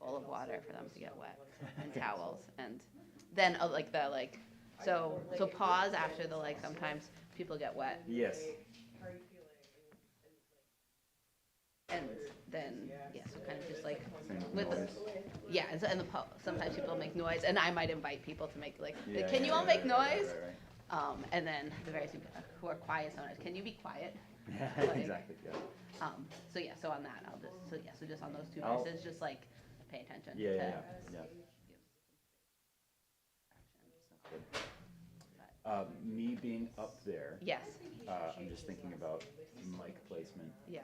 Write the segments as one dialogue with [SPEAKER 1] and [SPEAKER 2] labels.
[SPEAKER 1] bowl of water for them to get wet, and towels, and then so pause after the sometimes people get wet.
[SPEAKER 2] Yes.
[SPEAKER 1] And then so kind of just with
[SPEAKER 2] noise.
[SPEAKER 1] sometimes people make noise, and I might invite people to make
[SPEAKER 2] Yeah,
[SPEAKER 1] can you all make noise?
[SPEAKER 2] Right.
[SPEAKER 1] And then the very few who are quiet sometimes, can you be quiet?
[SPEAKER 2] Yeah, exactly. Yeah.
[SPEAKER 1] So on that, I'll just so just on those two verses, just pay attention.
[SPEAKER 2] Yeah. Me being up there.
[SPEAKER 1] Yes.
[SPEAKER 2] I'm just thinking about mic placement.
[SPEAKER 1] Yeah.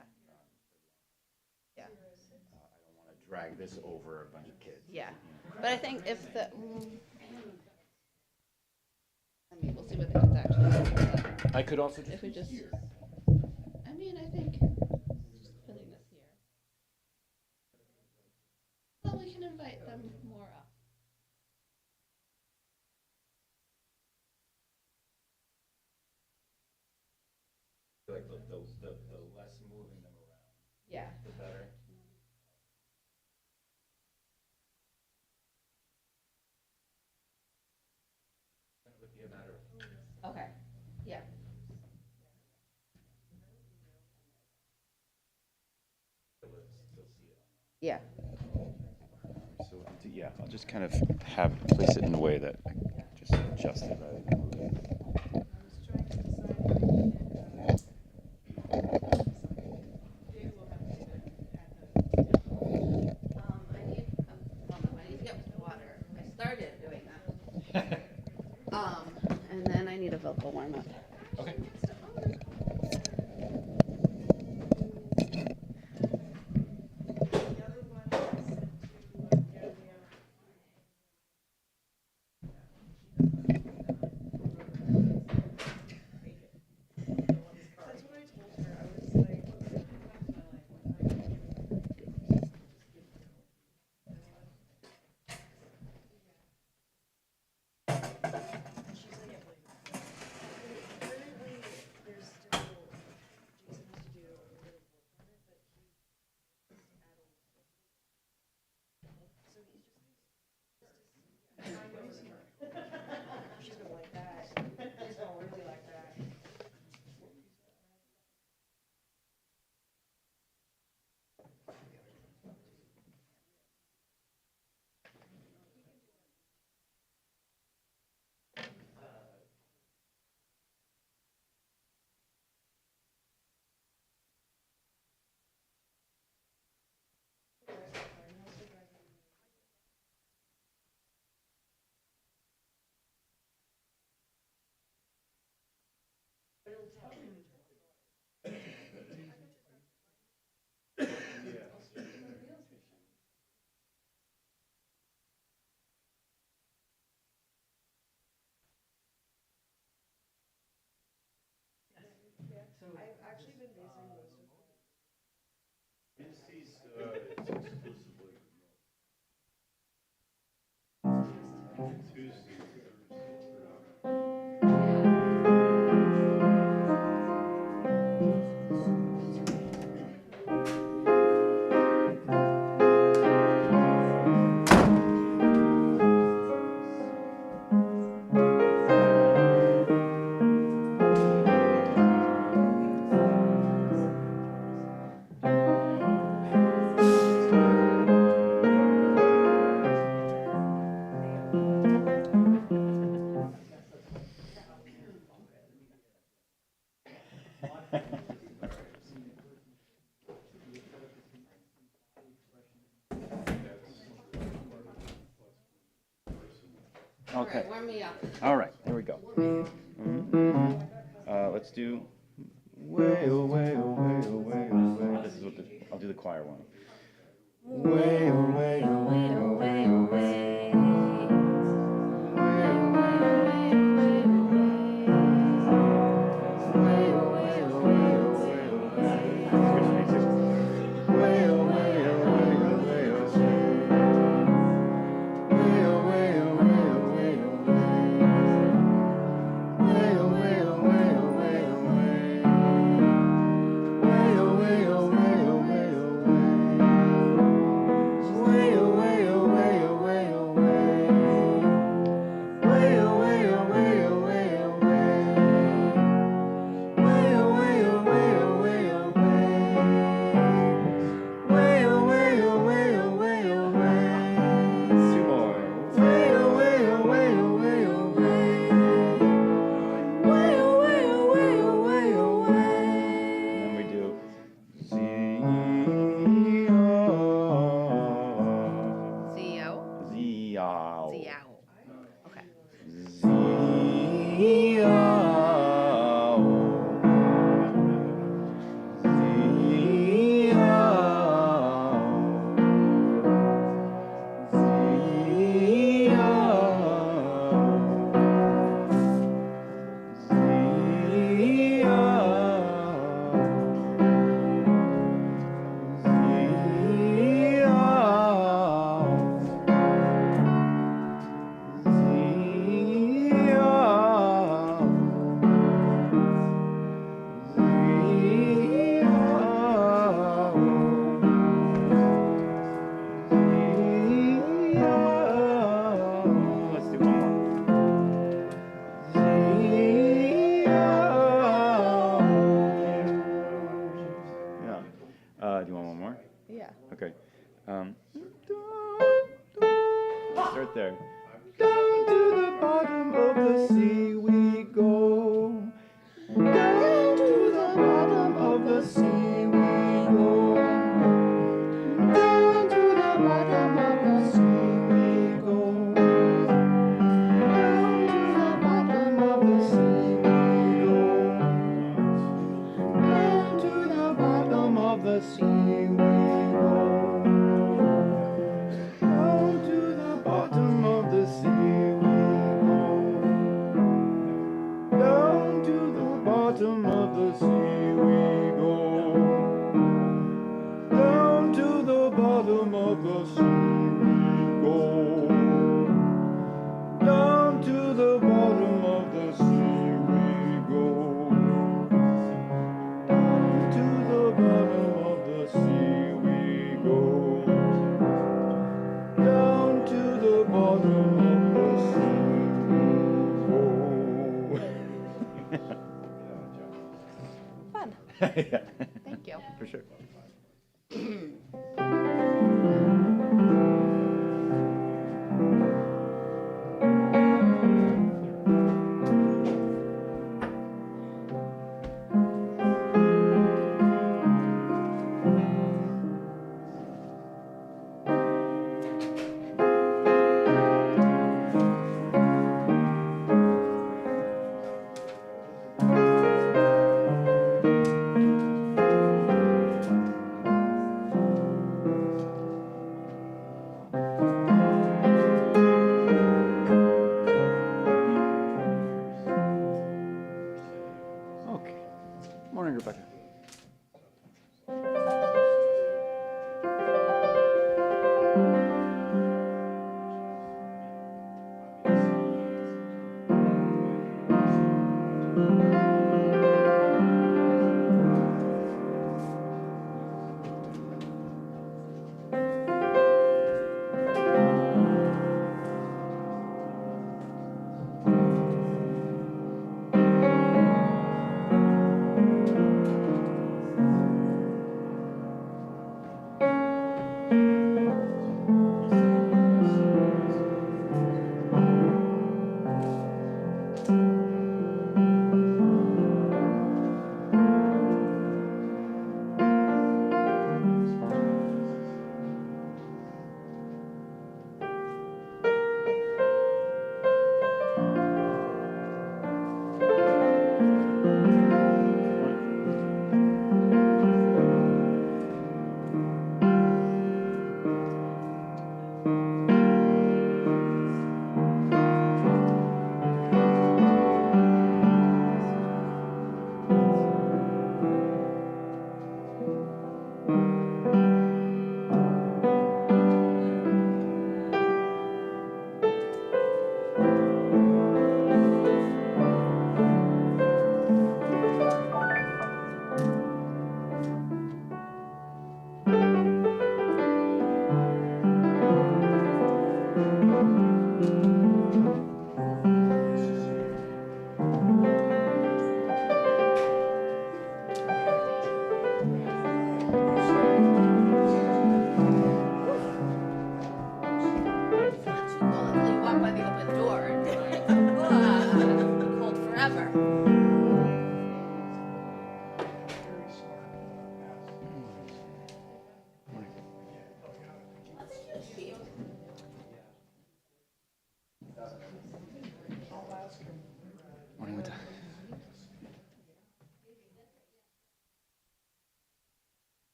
[SPEAKER 1] Yeah.
[SPEAKER 2] I don't want to drag this over a bunch of kids.
[SPEAKER 1] Yeah, but I think if we'll see what the kids actually.
[SPEAKER 2] I could also
[SPEAKER 1] if we just.
[SPEAKER 2] here.
[SPEAKER 1] I mean, I think just putting this here. Well, we can invite them more up.
[SPEAKER 2] Like the less moving them around.
[SPEAKER 1] Yeah.
[SPEAKER 2] The better. That would be a matter of.
[SPEAKER 1] Okay. Yeah. Yeah.
[SPEAKER 2] So yeah, I'll just kind of place it in a way that I just adjust it rather than move it.
[SPEAKER 1] I need to get water. I started doing that. And then I need a vocal warm up.
[SPEAKER 2] Okay.
[SPEAKER 3] I've actually been basing most of
[SPEAKER 4] It's exclusively Tuesday,
[SPEAKER 2] Okay.
[SPEAKER 1] Warm me up.
[SPEAKER 2] All right. Here we go. Let's do. Way away, away, away, away. This is what I'll do the choir one. Way away, away, away, away. Way away, away, away, away. Way away, away, away, away. Way away, away, away, away. Way away, away, away, away. Way away, away, away, away. Two more. Way away, away, away, away. Way away, away, away, away. And then we do
[SPEAKER 1] Z-O?
[SPEAKER 2] Z-O.
[SPEAKER 1] Z-ow. Okay. Let's do one more. Yeah. Do you want one more? Yeah.
[SPEAKER 2] Okay. Start there. Down to the bottom of the sea we go. Down to the bottom of the sea we go. Down to the bottom of the sea we go. Down to the bottom of the sea we go. Down to the bottom of the sea we go. Down to the bottom of the sea we go. Down to the bottom of the sea we go. Down to the bottom of the sea we go. Down to the bottom of the sea we go. Down to the bottom of the sea we go. Down to the bottom of the sea we go.
[SPEAKER 1] Fun.
[SPEAKER 2] Yeah.
[SPEAKER 1] Thank you.
[SPEAKER 2] For sure.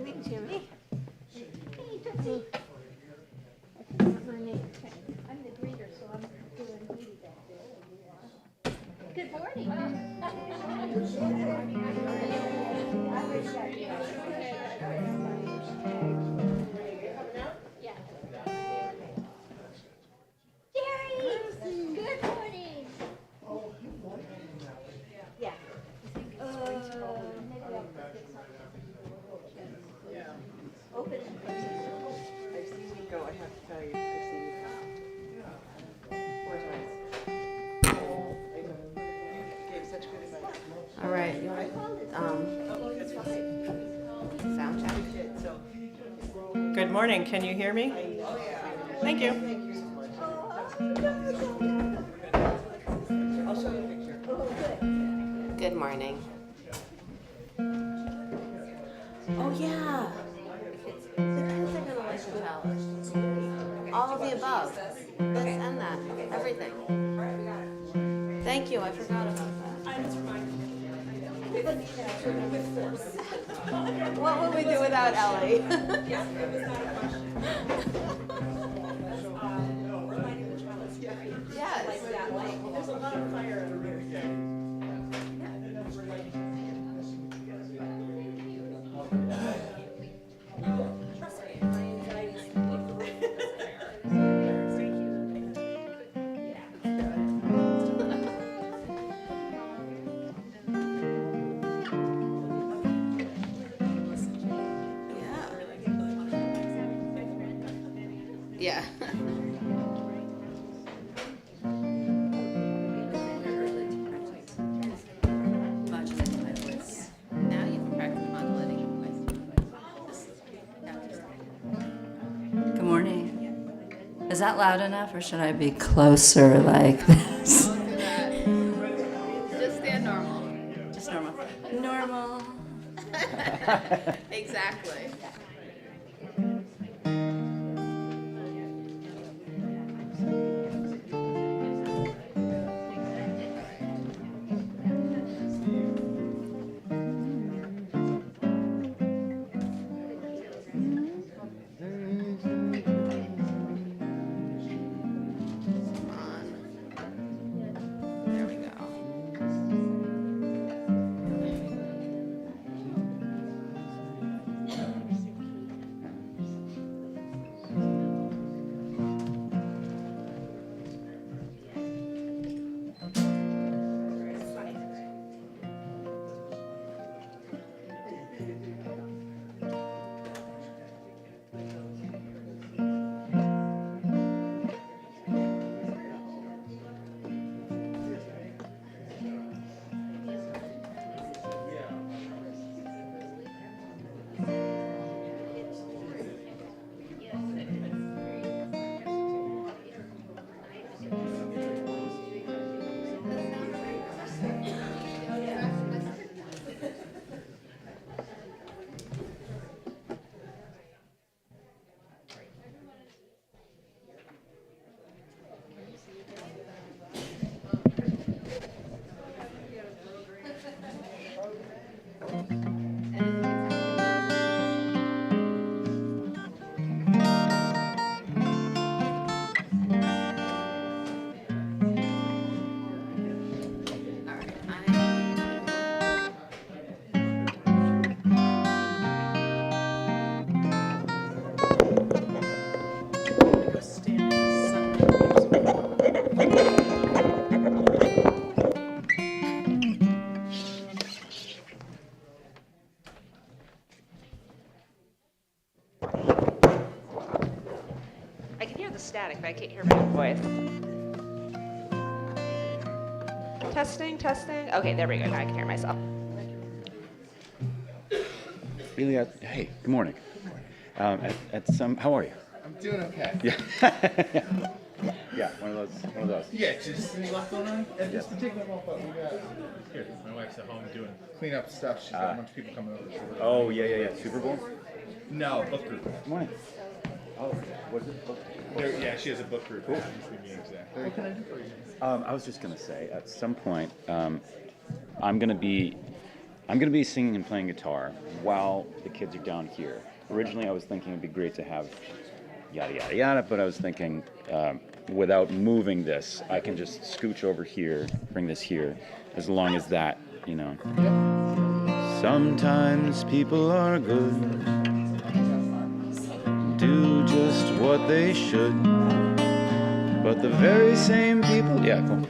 [SPEAKER 4] meeting, Jimmy. Hey, Tootsie. That's my name. I'm the greeter, so I'm doing meeting back there. Good morning. Jerry, good morning. Yeah. Maybe I'll get something. Open it.
[SPEAKER 3] I've seen you go, I have to tell you, I've seen you go 4 times. You gave such good advice.
[SPEAKER 1] All right, you want sound check?
[SPEAKER 3] Good morning, can you hear me? Thank you. I'll show you a picture.
[SPEAKER 1] Good morning. Oh, yeah. The kids are gonna like the challenge. All of the above. This and that. Everything. Thank you, I forgot about that. What would we do without Ellie? Yes.
[SPEAKER 3] There's a lot of fire in here.
[SPEAKER 1] Yeah. Now you can practice modulating your voice.
[SPEAKER 5] Good morning. Is that loud enough or should I be closer like this?
[SPEAKER 1] Don't do that. Just stand normal.
[SPEAKER 5] Just normal. Normal.
[SPEAKER 1] Exactly. There we go.
[SPEAKER 6] I can hear the static, but I can't hear my own voice. Testing, testing. Okay, there we go. Now I can hear myself.
[SPEAKER 2] Ilya, hey, good morning. How are you?
[SPEAKER 7] I'm doing okay.
[SPEAKER 2] Yeah. Yeah, one of those.
[SPEAKER 7] Yeah, just any luck going on? And just to take them off, we got here. My wife's at home doing clean up stuff. She's got a bunch of people coming over.
[SPEAKER 2] Oh, yeah. Super Bowl?
[SPEAKER 7] No, book group.
[SPEAKER 2] Good morning. Oh, what is it?
[SPEAKER 7] Yeah, she has a book group. Cool. What can I do for you?
[SPEAKER 2] I was just going to say, at some point, I'm going to be I'm going to be singing and playing guitar while the kids are down here. Originally, I was thinking it'd be great to have yada, yada, yada, but I was thinking without moving this, I can just scooch over here, bring this here, as long as that, you know. Sometimes people are good, do just what they should, but the very same people, yeah, cool.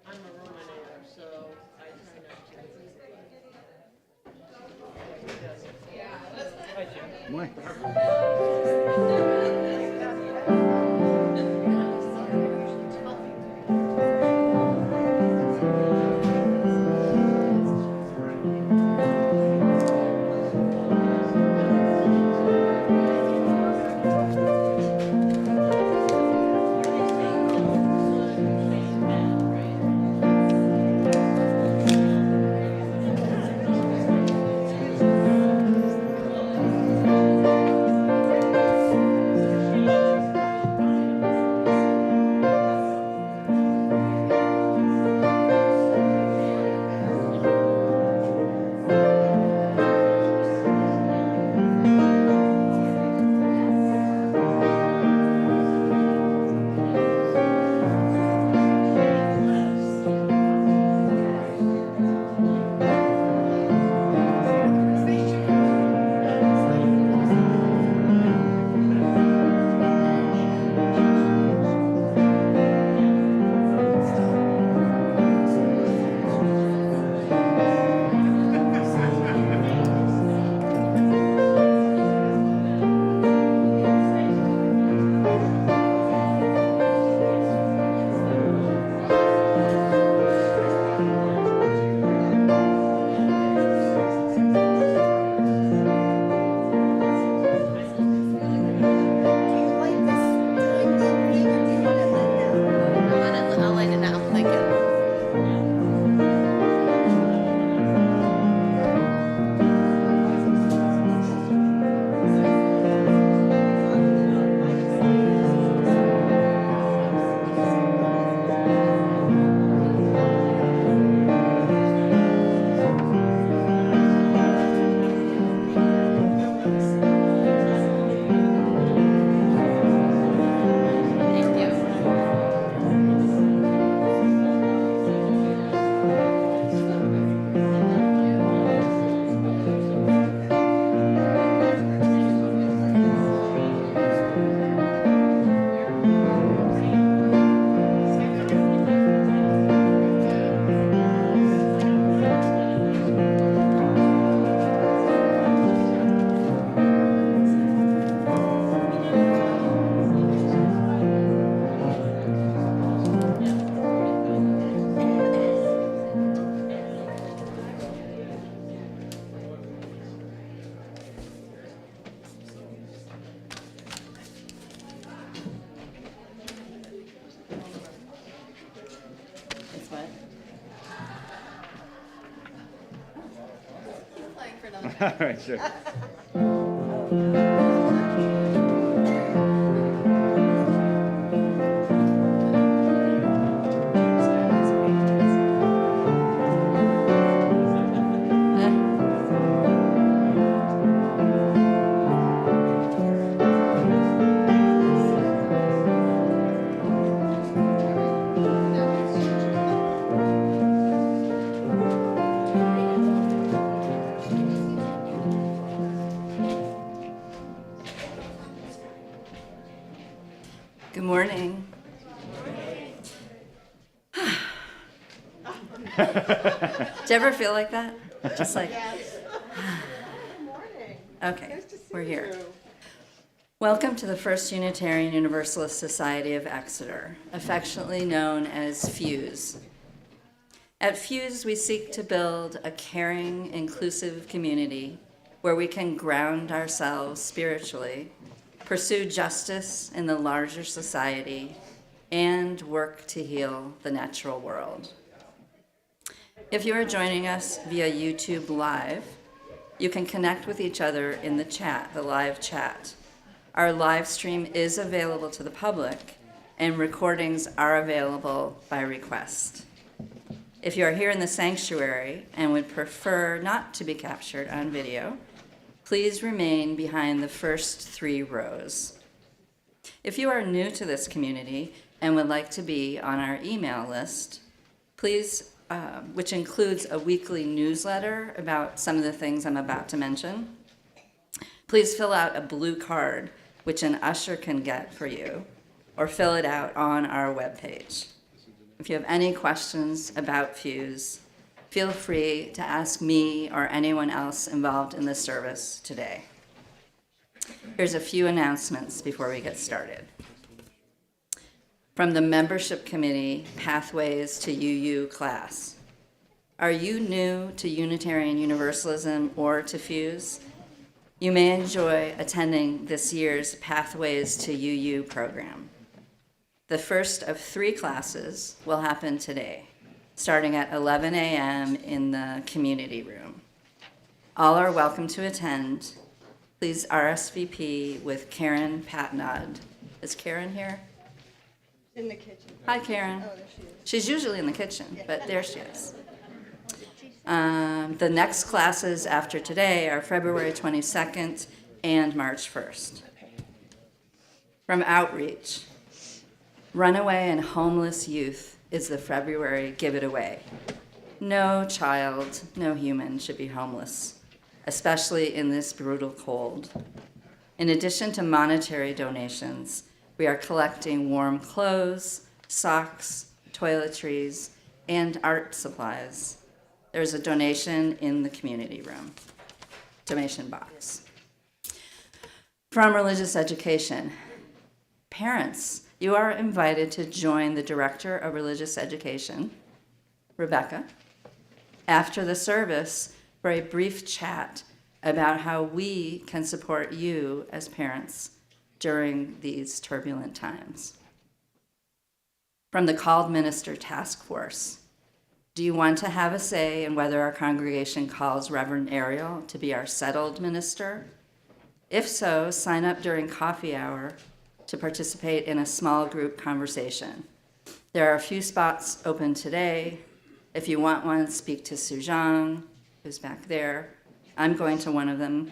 [SPEAKER 3] I'm a Romanator, so I try not to.
[SPEAKER 2] Why?
[SPEAKER 1] I'll light it now. Thank you. Thank you. It's what? Keep playing for another minute.
[SPEAKER 2] All right, sure.
[SPEAKER 5] Do you ever feel like that? Just like,
[SPEAKER 3] Good morning.
[SPEAKER 5] okay,
[SPEAKER 3] Nice to see
[SPEAKER 5] we're here.
[SPEAKER 3] you.
[SPEAKER 5] Welcome to the First Unitarian Universalist Society of Exeter, affectionately known as FUUSE. At FUUSE, we seek to build a caring, inclusive community where we can ground ourselves spiritually, pursue justice in the larger society, and work to heal the natural world. If you are joining us via YouTube Live, you can connect with each other in the chat, the live chat. Our live stream is available to the public, and recordings are available by request. If you are here in the sanctuary and would prefer not to be captured on video, please remain behind the first 3 rows. If you are new to this community and would like to be on our email list, please, which includes a weekly newsletter about some of the things I'm about to mention, please fill out a blue card, which an usher can get for you, or fill it out on our webpage. If you have any questions about FUUSE, feel free to ask me or anyone else involved in the service today. Here's a few announcements before we get started. From the Membership Committee, Pathways to UU class. Are you new to Unitarian Universalism or to FUUSE? You may enjoy attending this year's Pathways to UU program. The first of 3 classes will happen today, starting at 11 a.m. in the community room. All are welcome to attend. Please RSVP with Karen Patnod. Is Karen here?
[SPEAKER 3] In the kitchen.
[SPEAKER 5] Hi, Karen.
[SPEAKER 3] Oh, there she is.
[SPEAKER 5] She's usually in the kitchen, but there she is. The next classes after today are February 22nd and March 1st. From Outreach, Runaway and Homeless Youth is the February Give It Away. No child, no human should be homeless, especially in this brutal cold. In addition to monetary donations, we are collecting warm clothes, socks, toiletries, and art supplies. There's a donation in the community room, donation box. From Religious Education, parents, you are invited to join the Director of Religious Education, Rebecca, after the service for a brief chat about how we can support you as parents during these turbulent times. From the Called Minister Task Force, do you want to have a say in whether our congregation calls Reverend Ariel to be our settled minister? If so, sign up during coffee hour to participate in a small group conversation. There are a few spots open today. If you want one, speak to Sujang, who's back there. I'm going to one of them.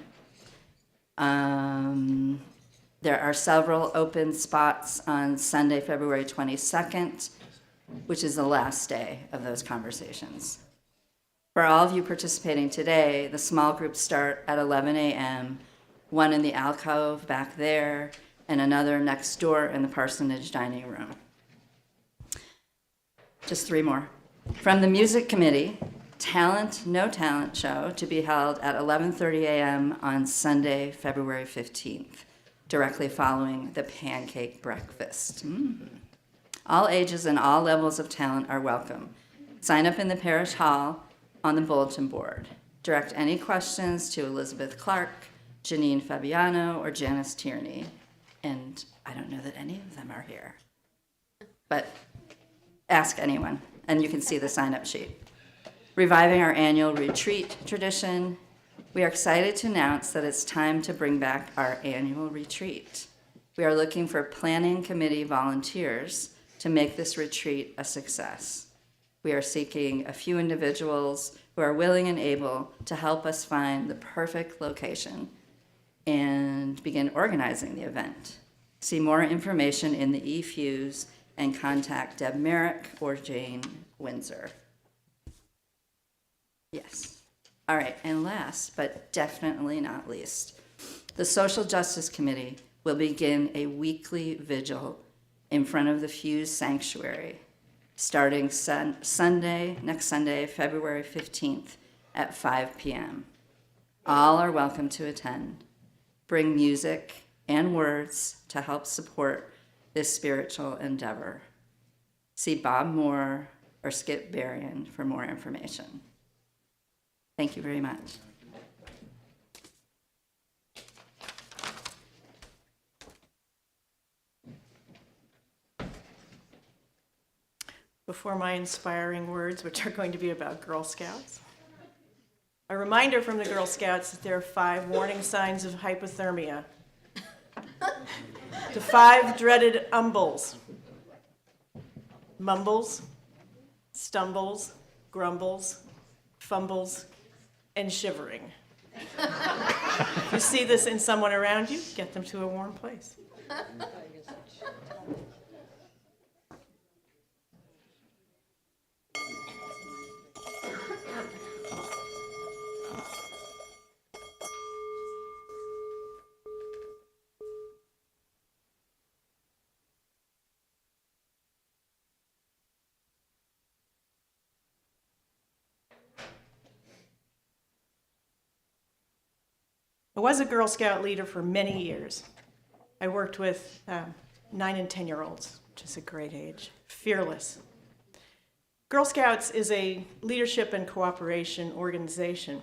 [SPEAKER 5] There are several open spots on Sunday, February 22nd, which is the last day of those conversations. For all of you participating today, the small groups start at 11 a.m., one in the alcove back there, and another next door in the parsonage dining room. Just 3 more. From the Music Committee, Talent, No Talent show to be held at 11:30 a.m. on Sunday, February 15th, directly following the pancake breakfast. All ages and all levels of talent are welcome. Sign up in the parish hall on the bulletin board. Direct any questions to Elizabeth Clark, Janine Fabiano, or Janice Tierney. And I don't know that any of them are here. But ask anyone, and you can see the sign-up sheet. Reviving our annual retreat tradition, we are excited to announce that it's time to bring back our annual retreat. We are looking for planning committee volunteers to make this retreat a success. We are seeking a few individuals who are willing and able to help us find the perfect location and begin organizing the event. See more information in the eFuse and contact Deb Merrick or Jane Windsor. Yes. All right, and last, but definitely not least, the Social Justice Committee will begin a weekly vigil in front of the FUUSE sanctuary starting Sunday, next Sunday, February 15th at 5 p.m. All are welcome to attend. Bring music and words to help support this spiritual endeavor. See Bob Moore or Skip Berrien for more information. Thank you very much.
[SPEAKER 8] Before my inspiring words, which are going to be about Girl Scouts, a reminder from the Girl Scouts that there are 5 warning signs of hypothermia. The 5 dreaded umbles: mumbles, stumbles, grumbles, fumbles, and shivering. If you see this in someone around you, get them to a warm place. I was a Girl Scout leader for many years. I worked with 9 and 10-year-olds, which is a great age, fearless. Girl Scouts is a leadership and cooperation organization.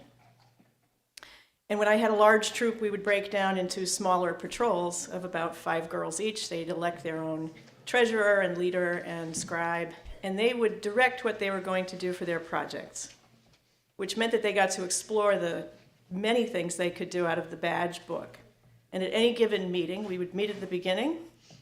[SPEAKER 8] And when I had a large troop, we would break down into smaller patrols of about 5 girls each. They'd elect their own treasurer and leader and scribe, and they would direct what they were going to do for their projects, which meant that they got to explore the many things they could do out of the badge book. And at any given meeting, we would meet at the beginning,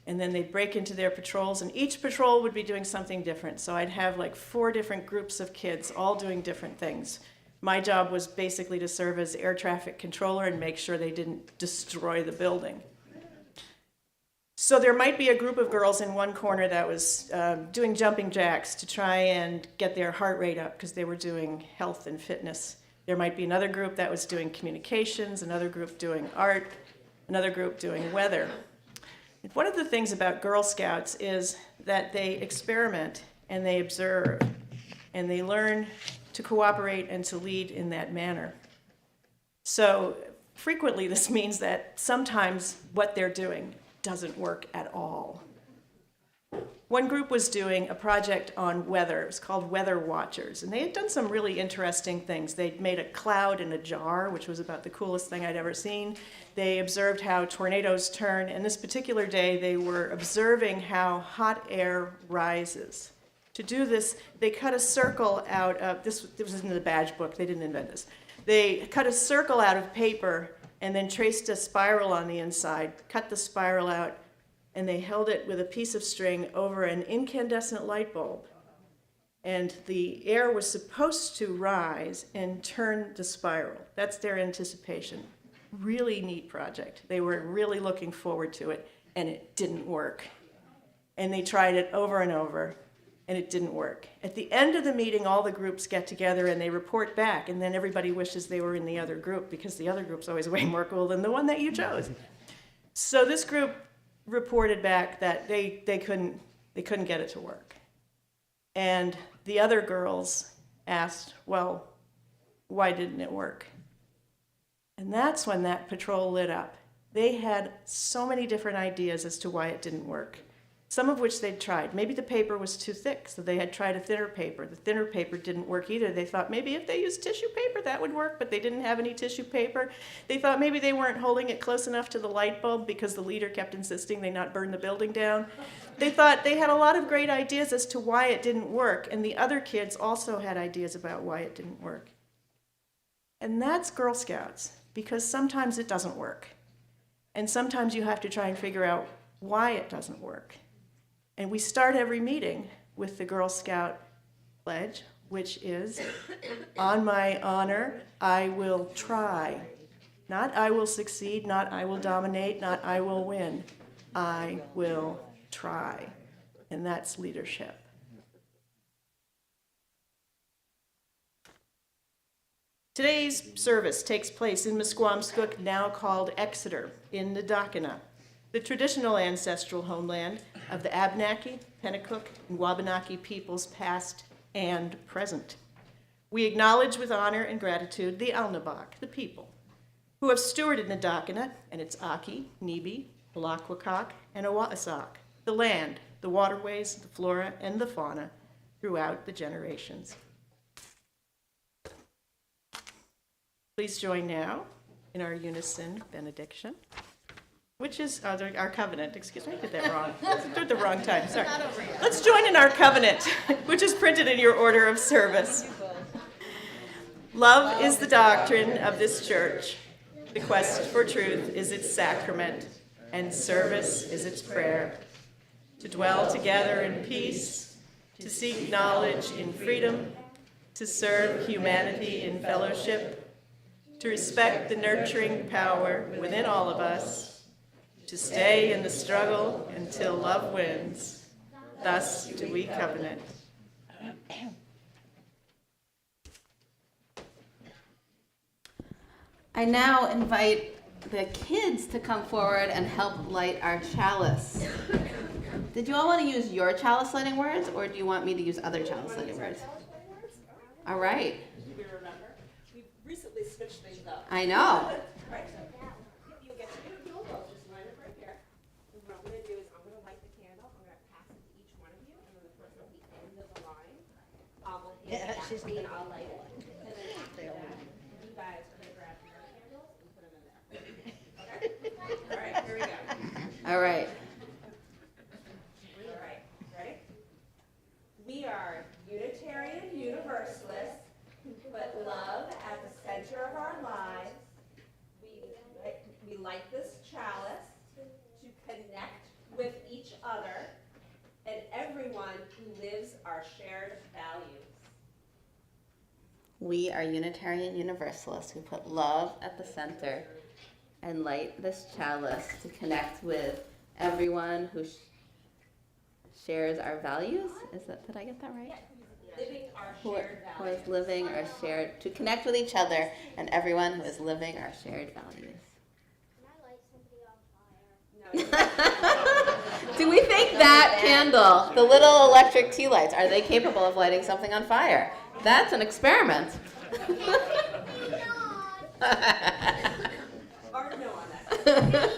[SPEAKER 8] and then they'd break into their patrols, and each patrol would be doing something different. So I'd have like 4 different groups of kids all doing different things. My job was basically to serve as air traffic controller and make sure they didn't destroy the building. So there might be a group of girls in one corner that was doing jumping jacks to try and get their heart rate up because they were doing health and fitness. There might be another group that was doing communications, another group doing art, another group doing weather. And one of the things about Girl Scouts is that they experiment and they observe and they learn to cooperate and to lead in that manner. So frequently this means that sometimes what they're doing doesn't work at all. One group was doing a project on weather. It was called Weather Watchers, and they had done some really interesting things. They'd made a cloud in a jar, which was about the coolest thing I'd ever seen. They observed how tornadoes turn, and this particular day they were observing how hot air rises. To do this, they cut a circle out of, this was in the badge book, they didn't invent this. They cut a circle out of paper and then traced a spiral on the inside, cut the spiral out, and they held it with a piece of string over an incandescent light bulb. And the air was supposed to rise and turn the spiral. That's their anticipation. Really neat project. They were really looking forward to it, and it didn't work. And they tried it over and over, and it didn't work. At the end of the meeting, all the groups get together and they report back, and then everybody wishes they were in the other group because the other group's always way more cool than the one that you chose. So this group reported back that they couldn't get it to work. And the other girls asked, well, why didn't it work? And that's when that patrol lit up. They had so many different ideas as to why it didn't work, some of which they'd tried. Maybe the paper was too thick, so they had tried a thinner paper. The thinner paper didn't work either. They thought maybe if they used tissue paper, that would work, but they didn't have any tissue paper. They thought maybe they weren't holding it close enough to the light bulb because the leader kept insisting they not burn the building down. They thought they had a lot of great ideas as to why it didn't work, and the other kids also had ideas about why it didn't work. And that's Girl Scouts, because sometimes it doesn't work. And sometimes you have to try and figure out why it doesn't work. And we start every meeting with the Girl Scout pledge, which is, on my honor, I will try. Not I will succeed, not I will dominate, not I will win. I will try. And that's leadership. Today's service takes place in Musquamscook, now called Exeter, in Nadakina, the traditional ancestral homeland of the Abenaki, Pennacook, and Wabanaki peoples past and present. We acknowledge with honor and gratitude the Alnabak, the people, who have stewarded Nadakina and its Aki, Nibi, Blakwakak, and Awasak, the land, the waterways, the flora, and the fauna throughout the generations. Please join now in our unison benediction, which is our covenant. Excuse me, I did that wrong. I did it the wrong time, sorry. Let's join in our covenant, which is printed in your order of service. Love is the doctrine of this church. The quest for truth is its sacrament, and service is its prayer. To dwell together in peace, to seek knowledge in freedom, to serve humanity in fellowship, to respect the nurturing power within all of us, to stay in the struggle until love wins. Thus do we covenant.
[SPEAKER 1] I now invite the kids to come forward and help light our chalice. Did you all want to use your chalice lighting words, or do you want me to use other chalice lighting words? All right.
[SPEAKER 3] We remember. We've recently switched things up.
[SPEAKER 1] I know.
[SPEAKER 3] Right, so you get to do both. Just line up right here. And what I'm going to do is I'm going to light the candle. I'm going to pass it to each one of you, and then the person at the end of the line will hand it back to me, and I'll light it. And then after that, you guys are going to grab your candles and put them in there. Okay? All right, here we go.
[SPEAKER 1] All right.
[SPEAKER 3] All right, ready? We are Unitarian Universalists who put love at the center of our lives. We light this chalice to connect with each other and everyone who lives our shared values.
[SPEAKER 1] We are Unitarian Universalists who put love at the center and light this chalice to connect with everyone who shares our values. Did I get that right?
[SPEAKER 3] Living our
[SPEAKER 1] Who
[SPEAKER 3] shared
[SPEAKER 1] is
[SPEAKER 3] values.
[SPEAKER 1] living our shared, to connect with each other and everyone who is living our shared values.
[SPEAKER 4] Can I light somebody on fire?
[SPEAKER 3] No,
[SPEAKER 1] Do we think that candle, the little electric tea lights, are they capable of lighting something on fire? That's an experiment.
[SPEAKER 3] hard no on that.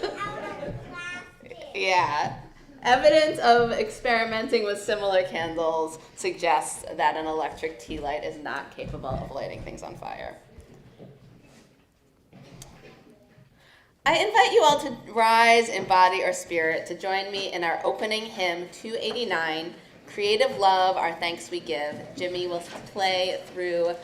[SPEAKER 1] Yeah. Evidence of experimenting with similar candles suggests that an electric tea light is not capable of lighting things on fire. I invite you all to rise in body or spirit to join me in our opening hymn 289, Creative Love, Our Thanks We Give. Jimmy will play through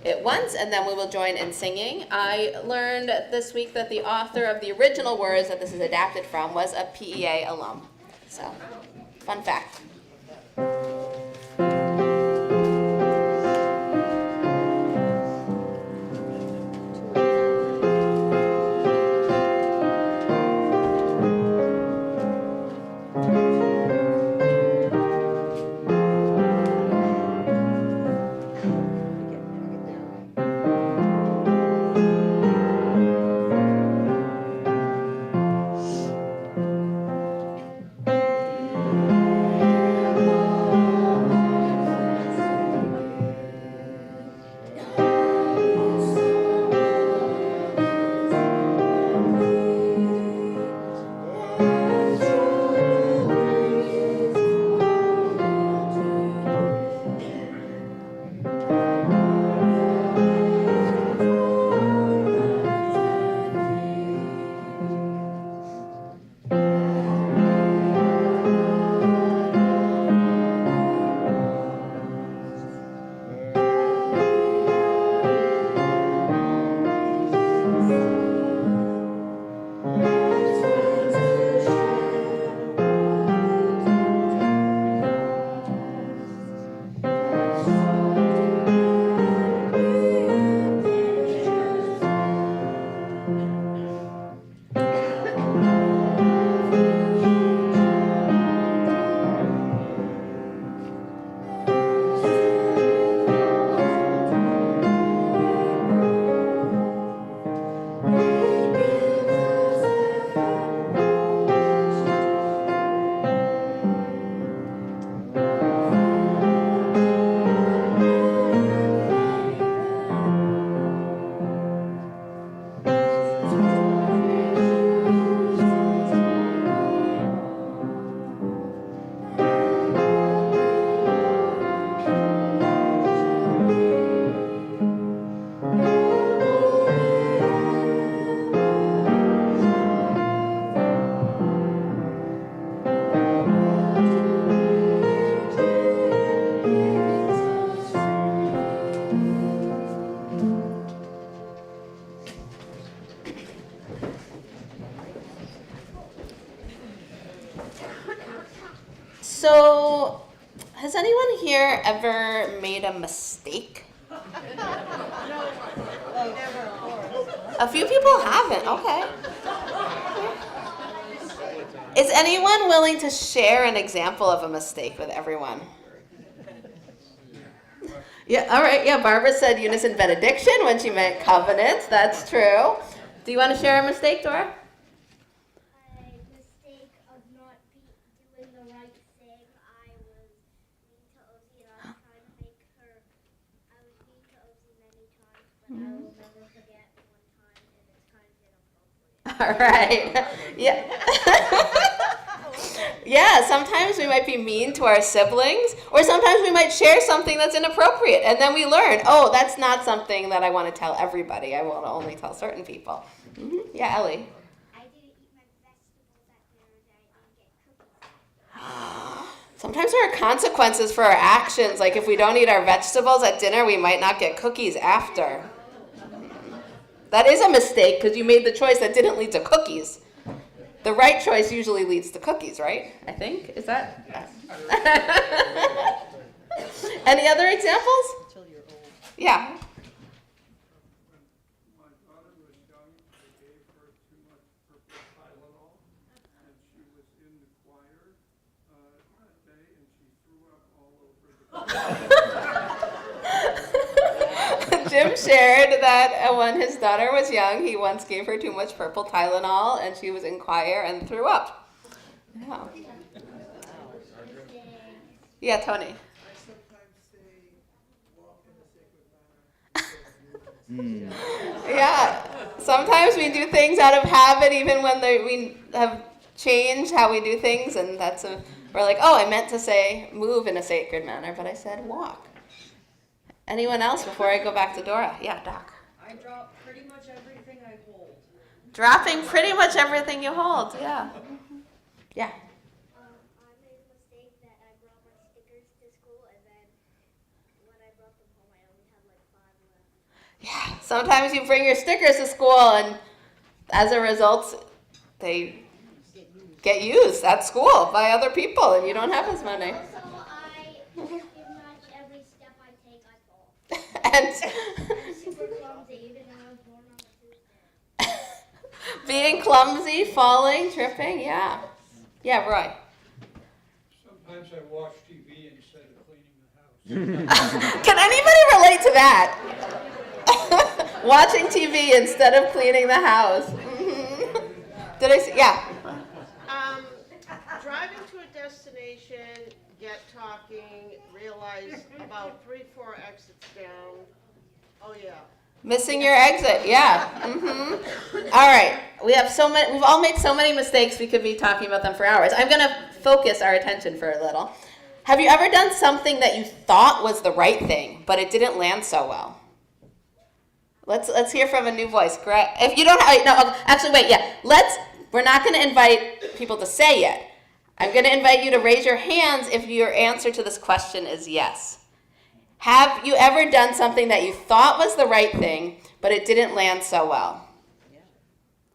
[SPEAKER 1] it once, and then we will join in singing. I learned this week that the author of the original words that this is adapted from was a PEA alum. So, fun fact. So, has anyone here ever made a mistake? A few people haven't. Okay. Is anyone willing to share an example of a mistake with everyone? Yeah, all right. Yeah, Barbara said unison benediction when she meant covenant. That's true. Do you want to share a mistake, Dora?
[SPEAKER 9] A mistake of not doing the right thing. I was mean to Ozzy and I was trying to make her. I was mean to Ozzy many times, but I will never forget one time, and it's kind of inappropriate.
[SPEAKER 1] All right. Yeah. Yeah, sometimes we might be mean to our siblings, or sometimes we might share something that's inappropriate, and then we learn, oh, that's not something that I want to tell everybody. I want to only tell certain people. Mm-hmm. Yeah, Ellie.
[SPEAKER 9] I didn't eat my vegetables at dinner today. I didn't get cookies.
[SPEAKER 1] Sometimes there are consequences for our actions. Like if we don't eat our vegetables at dinner, we might not get cookies after. That is a mistake because you made the choice that didn't lead to cookies. The right choice usually leads to cookies, right? I think. Is that? Any other examples? Yeah.
[SPEAKER 10] My daughter was young, I gave her too much purple Tylenol, and she was in the choir that day, and she threw up all over the
[SPEAKER 1] Jim shared that when his daughter was young, he once gave her too much purple Tylenol, and she was in choir and threw up. Yeah. Yeah, Tony. Yeah, sometimes we do things out of habit, even when we have changed how we do things, and we're like, oh, I meant to say move in a sacred manner, but I said walk. Anyone else before I go back to Dora? Yeah, Doc.
[SPEAKER 11] I drop pretty much everything I hold.
[SPEAKER 1] Dropping pretty much everything you hold, yeah. Yeah.
[SPEAKER 9] I made a mistake that I brought my stickers to school, and then when I brought them home, I only had like 5 left.
[SPEAKER 1] Yeah, sometimes you bring your stickers to school, and as a result, they get used at school by other people, and you don't have as many.
[SPEAKER 9] Also, pretty much every step I take, I fall.
[SPEAKER 1] And
[SPEAKER 9] I'm super clumsy, even though I was born on a Tuesday.
[SPEAKER 1] being clumsy, falling, tripping, yeah. Yeah, Roy.
[SPEAKER 10] Sometimes I watch TV instead of cleaning the house.
[SPEAKER 1] Can anybody relate to that? Watching TV instead of cleaning the house. Mhm. Did I see? Yeah.
[SPEAKER 11] Driving to a destination, get talking, realize about 3-4 exits down. Oh yeah.
[SPEAKER 1] Missing your exit, yeah. Mm-hmm. All right, we've all made so many mistakes, we could be talking about them for hours. I'm gonna focus our attention for a little. Have you ever done something that you thought was the right thing, but it didn't land so well? Let's hear from a new voice. If you don't, no, actually wait, yeah. We're not gonna invite people to say yet. I'm gonna invite you to raise your hands if your answer to this question is yes. Have you ever done something that you thought was the right thing, but it didn't land so well?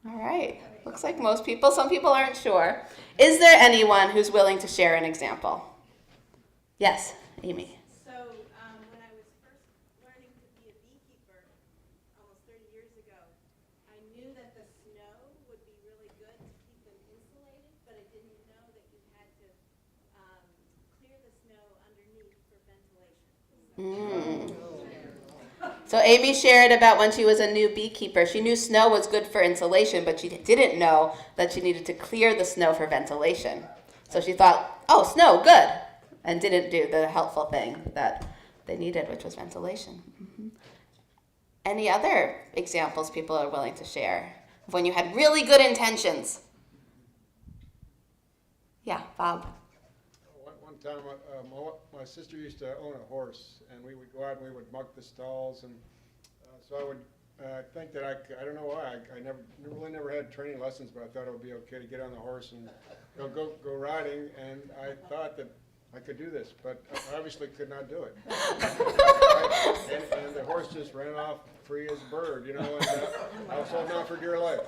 [SPEAKER 1] All right. Looks like most people. Some people aren't sure. Is there anyone who's willing to share an example? Yes, Amy.
[SPEAKER 3] So when I was first learning to be a beekeeper almost 30 years ago, I knew that the snow would be really good to keep them insulated, but I didn't know that you had to clear the snow underneath for ventilation.
[SPEAKER 1] So Amy shared about when she was a new beekeeper. She knew snow was good for insulation, but she didn't know that she needed to clear the snow for ventilation. So she thought, oh, snow, good, and didn't do the helpful thing that they needed, which was ventilation. Mm-hmm. Any other examples people are willing to share of when you had really good intentions? Yeah, Bob.
[SPEAKER 10] One time, my sister used to own a horse, and we would go out and we would muck the stalls, and so I would think that I don't know why, I never had training lessons, but I thought it would be okay to get on the horse and go riding, and I thought that I could do this, but I obviously could not do it. And the horse just ran off free as a bird, and I was holding on for dear life.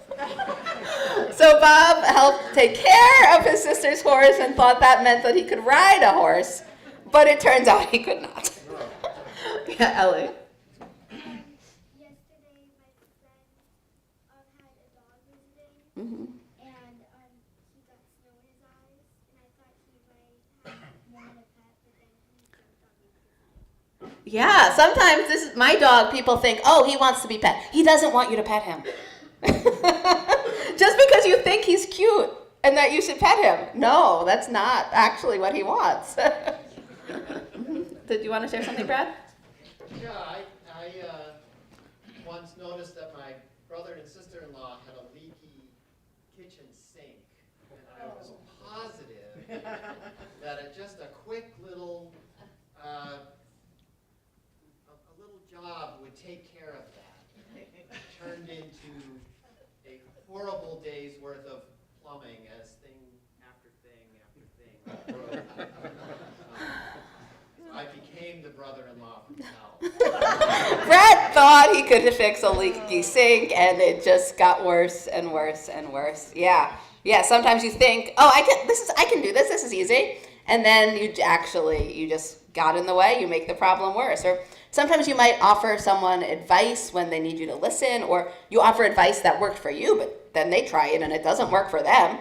[SPEAKER 5] So Bob helped take care of his sister's horse and thought that meant that he could ride a horse, but it turns out he could not. Yeah, Ellie.
[SPEAKER 9] Yesterday, my friend had a dog visiting,
[SPEAKER 5] Mm-hmm.
[SPEAKER 9] and he got snow in his eyes, and I thought he might have wanted a pet, but then he jumped on me.
[SPEAKER 5] Yeah, sometimes my dog, people think, oh, he wants to be pet. He doesn't want you to pet him. Just because you think he's cute and that you should pet him. No, that's not actually what he wants. Did you want to share something, Brad?
[SPEAKER 12] Yeah, I once noticed that my brother and sister-in-law had a leaky kitchen sink, and I was positive that just a quick little job would take care of that. It turned into a horrible day's worth of plumbing as thing after thing after thing broke. I became the brother-in-law from hell.
[SPEAKER 5] Brad thought he could fix a leaky sink, and it just got worse and worse and worse. Yeah. Sometimes you think, oh, I can do this. This is easy, and then you just got in the way. You make the problem worse. Or sometimes you might offer someone advice when they need you to listen, or you offer advice that worked for you, but then they try it and it doesn't work for them.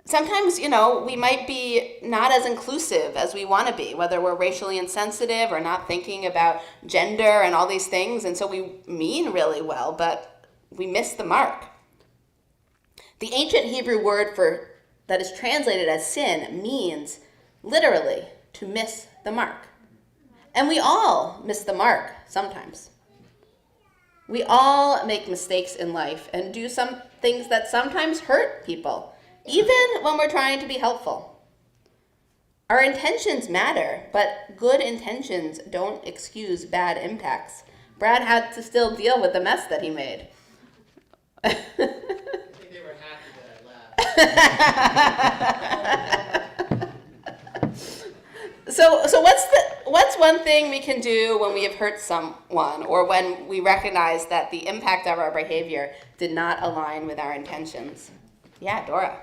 [SPEAKER 5] Sometimes, we might be not as inclusive as we want to be, whether we're racially insensitive or not thinking about gender and all these things, and so we mean really well, but we miss the mark. The ancient Hebrew word that is translated as sin means literally to miss the mark. And we all miss the mark sometimes. We all make mistakes in life and do some things that sometimes hurt people, even when we're trying to be helpful. Our intentions matter, but good intentions don't excuse bad impacts. Brad had to still deal with the mess that he made.
[SPEAKER 12] I think they were happy that I laughed.
[SPEAKER 5] So what's one thing we can do when we have hurt someone, or when we recognize that the impact of our behavior did not align with our intentions? Yeah, Dora.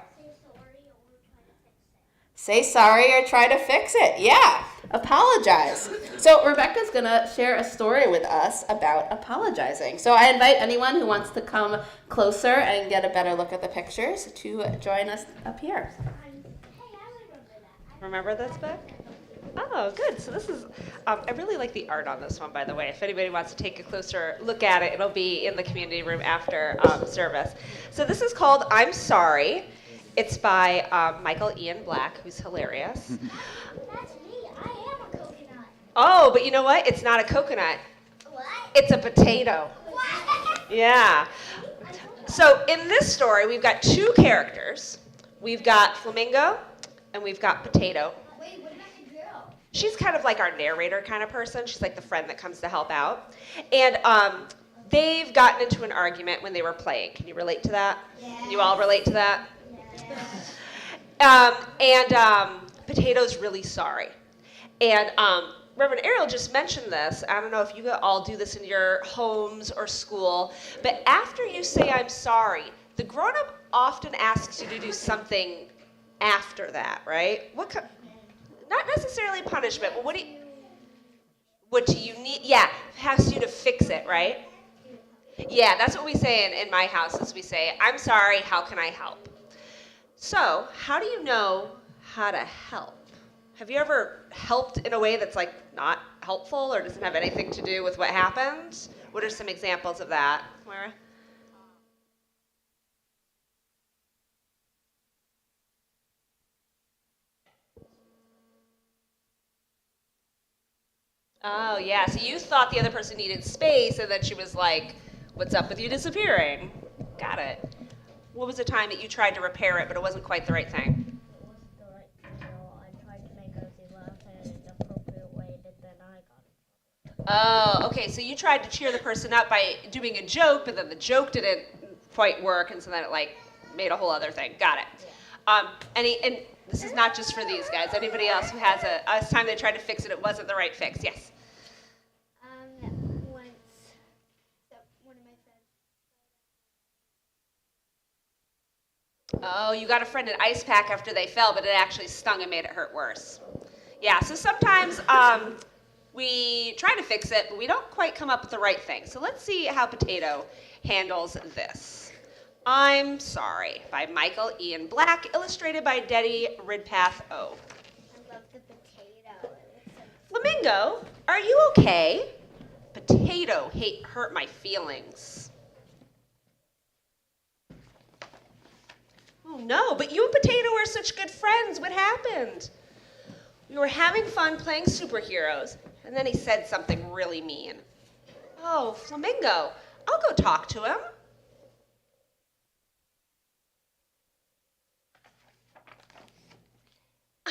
[SPEAKER 5] Say sorry or try to fix it. Yeah, apologize. So Rebecca's gonna share a story with us about apologizing. So I invite anyone who wants to come closer and get a better look at the pictures to join us up here.
[SPEAKER 6] Remember this book? Oh, good. So this is, I really like the art on this one, by the way. If anybody wants to take a closer look at it, it'll be in the community room after service. So this is called I'm Sorry. It's by Michael Ian Black, who's hilarious.
[SPEAKER 9] That's me. I am a coconut.
[SPEAKER 6] Oh, but you know what? It's not a coconut.
[SPEAKER 9] What?
[SPEAKER 6] It's a potato.
[SPEAKER 9] What?
[SPEAKER 6] Yeah. So in this story, we've got two characters. We've got Flamingo and we've got Potato.
[SPEAKER 9] Wait, what about the girl?
[SPEAKER 6] She's kind of like our narrator kind of person. She's like the friend that comes to help out. And they've gotten into an argument when they were playing. Can you relate to that?
[SPEAKER 9] Yeah.
[SPEAKER 6] Can you all relate to that? Potato's really sorry. And Reverend Ariel just mentioned this. I don't know if you all do this in your homes or school, but after you say I'm sorry, the grown-up often asks you to do something after that, right? Not necessarily punishment, but what do you need? Yeah, asks you to fix it, right? Yeah, that's what we say in my house is we say, I'm sorry, how can I help? So, how do you know how to help? Have you ever helped in a way that's like not helpful or doesn't have anything to do with what happened? What are some examples of that, Moira? Oh, yeah, so you thought the other person needed space and then she was like, what's up with you disappearing? Got it. What was the time that you tried to repair it, but it wasn't quite the right thing?
[SPEAKER 9] It wasn't the right thing at all. I tried to make Ozzy laugh in an appropriate way, but then I got it.
[SPEAKER 6] Oh, okay, so you tried to cheer the person up by doing a joke, but then the joke didn't quite work, and so then it like made a whole other thing. Got it. And this is not just for these guys. Anybody else who has last time they tried to fix it, it wasn't the right fix. Yes.
[SPEAKER 9] Once, so one of my friends.
[SPEAKER 6] Oh, you got a friend an ice pack after they fell, but it actually stung and made it hurt worse. Yeah, so sometimes we try to fix it, but we don't quite come up with the right thing. So let's see how Potato handles this. I'm Sorry by Michael Ian Black, illustrated by Deddy Ridpath O.
[SPEAKER 9] I love the potato.
[SPEAKER 6] Flamingo, are you okay? Potato hurt my feelings. Oh no, but you and Potato are such good friends. What happened? We were having fun playing superheroes, and then he said something really mean. Oh, Flamingo, I'll go talk to him.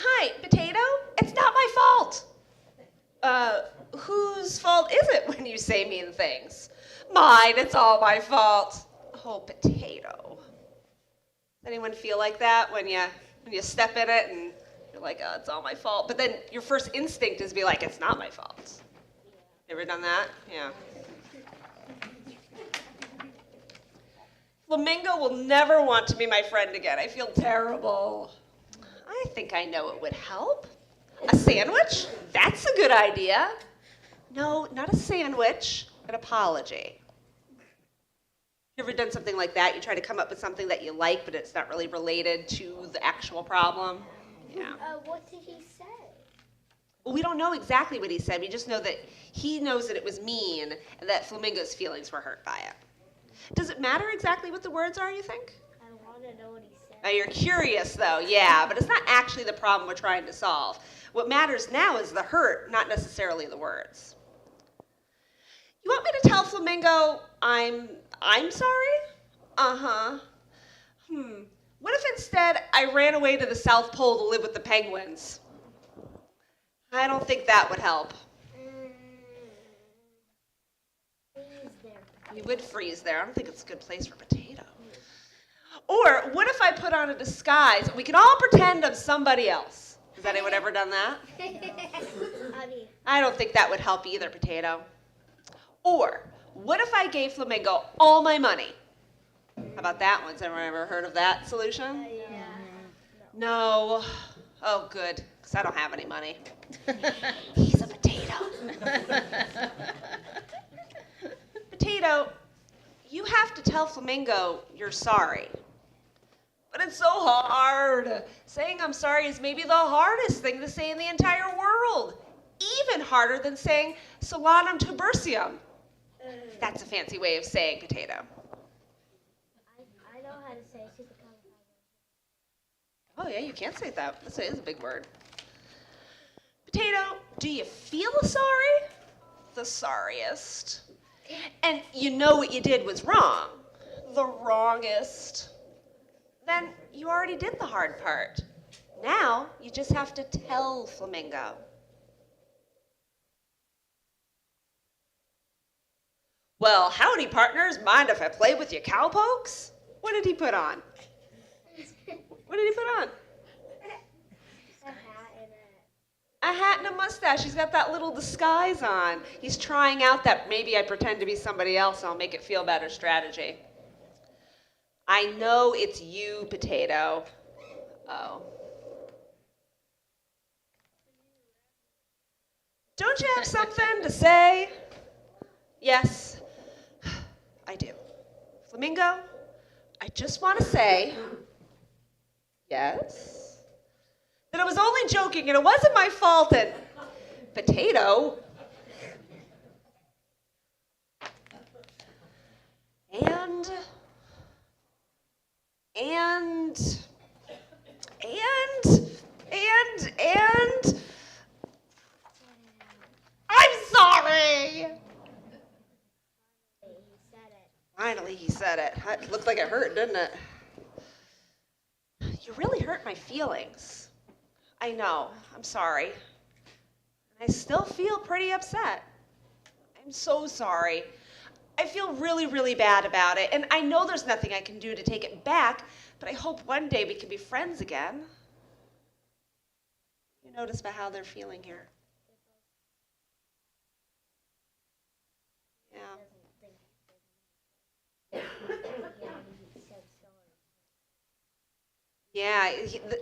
[SPEAKER 6] Hi, Potato. It's not my fault. Whose fault is it when you say mean things? Mine, it's all my fault. Oh, Potato. Does anyone feel like that when you step in it and you're like, oh, it's all my fault? But then your first instinct is to be like, it's not my fault. You ever done that? Yeah. Flamingo will never want to be my friend again. I feel terrible. I think I know what would help. A sandwich? That's a good idea. No, not a sandwich, an apology. You ever done something like that? You try to come up with something that you like, but it's not really related to the actual problem? Yeah.
[SPEAKER 9] What did he say?
[SPEAKER 6] Well, we don't know exactly what he said. We just know that he knows that it was mean and that Flamingo's feelings were hurt by it. Does it matter exactly what the words are, you think?
[SPEAKER 9] I want to know what he said.
[SPEAKER 6] Now, you're curious, though, yeah, but it's not actually the problem we're trying to solve. What matters now is the hurt, not necessarily the words. You want me to tell Flamingo I'm sorry? Uh-huh. What if instead I ran away to the South Pole to live with the penguins? I don't think that would help.
[SPEAKER 9] Freeze there.
[SPEAKER 6] You would freeze there. I don't think it's a good place for Potato. Or what if I put on a disguise and we can all pretend I'm somebody else? Has anyone ever done that? I don't think that would help either, Potato. Or what if I gave Flamingo all my money? How about that one? Has anyone ever heard of that solution?
[SPEAKER 9] Yeah.
[SPEAKER 6] No. Oh, good, because I don't have any money. He's a potato. Potato, you have to tell Flamingo you're sorry. But it's so hard. Saying I'm sorry is maybe the hardest thing to say in the entire world. Even harder than saying Solanum tubercium. That's a fancy way of saying potato.
[SPEAKER 9] I know how to say it.
[SPEAKER 6] Oh yeah, you can't say that. That is a big word. Potato, do you feel sorry? The sorriest. And you know what you did was wrong. The wrongest. Then you already did the hard part. Now you just have to tell Flamingo. Well, howdy partners, mind if I play with your cowpokes? What did he put on? What did he put on? A hat and a mustache. He's got that little disguise on. He's trying out that maybe I pretend to be somebody else and I'll make it feel better strategy. I know it's you, Potato. Oh. Don't you have something to say? Yes, I do. Flamingo, I just want to say, yes, that I was only joking and it wasn't my fault and Potato. And I'm sorry. Finally, he said it. It looked like it hurt, didn't it? You really hurt my feelings. I know. I'm sorry. I still feel pretty upset. I'm so sorry. I feel really, really bad about it, and I know there's nothing I can do to take it back, but I hope one day we can be friends again. You notice about how they're feeling here. Yeah. Yeah,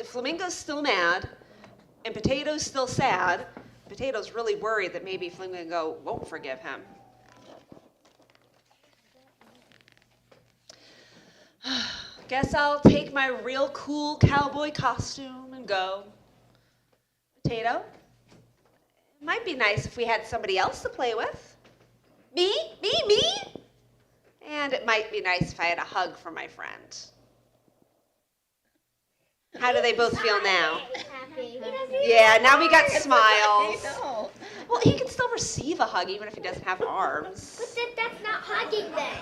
[SPEAKER 6] Flamingo's still mad, and Potato's still sad. Potato's really worried that maybe Flamingo won't forgive him. Guess I'll take my real cool cowboy costume and go. Potato, it might be nice if we had somebody else to play with. Me? And it might be nice if I had a hug from my friend. How do they both feel now?
[SPEAKER 9] Happy.
[SPEAKER 6] Yeah, now we got smiles. Well, he can still receive a hug even if he doesn't have arms.
[SPEAKER 9] But then that's not hugging then.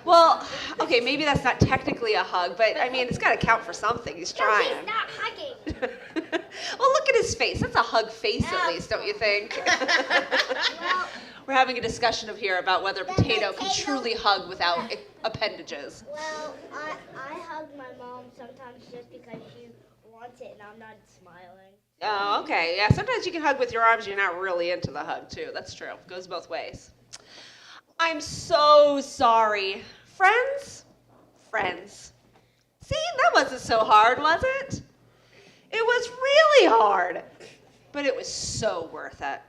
[SPEAKER 6] Well, okay, maybe that's not technically a hug, but I mean, it's got to count for something. He's trying.
[SPEAKER 9] No, he's not hugging.
[SPEAKER 6] Well, look at his face. That's a hug face at least, don't you think?
[SPEAKER 9] Well,
[SPEAKER 6] We're having a discussion here about whether Potato can truly hug without appendages.
[SPEAKER 9] well, I hug my mom sometimes just because she wants it and I'm not smiling.
[SPEAKER 6] Oh, okay. Yeah, sometimes you can hug with your arms. You're not really into the hug, too. That's true. Goes both ways. I'm so sorry. Friends? See, that wasn't so hard, was it? It was really hard, but it was so worth it.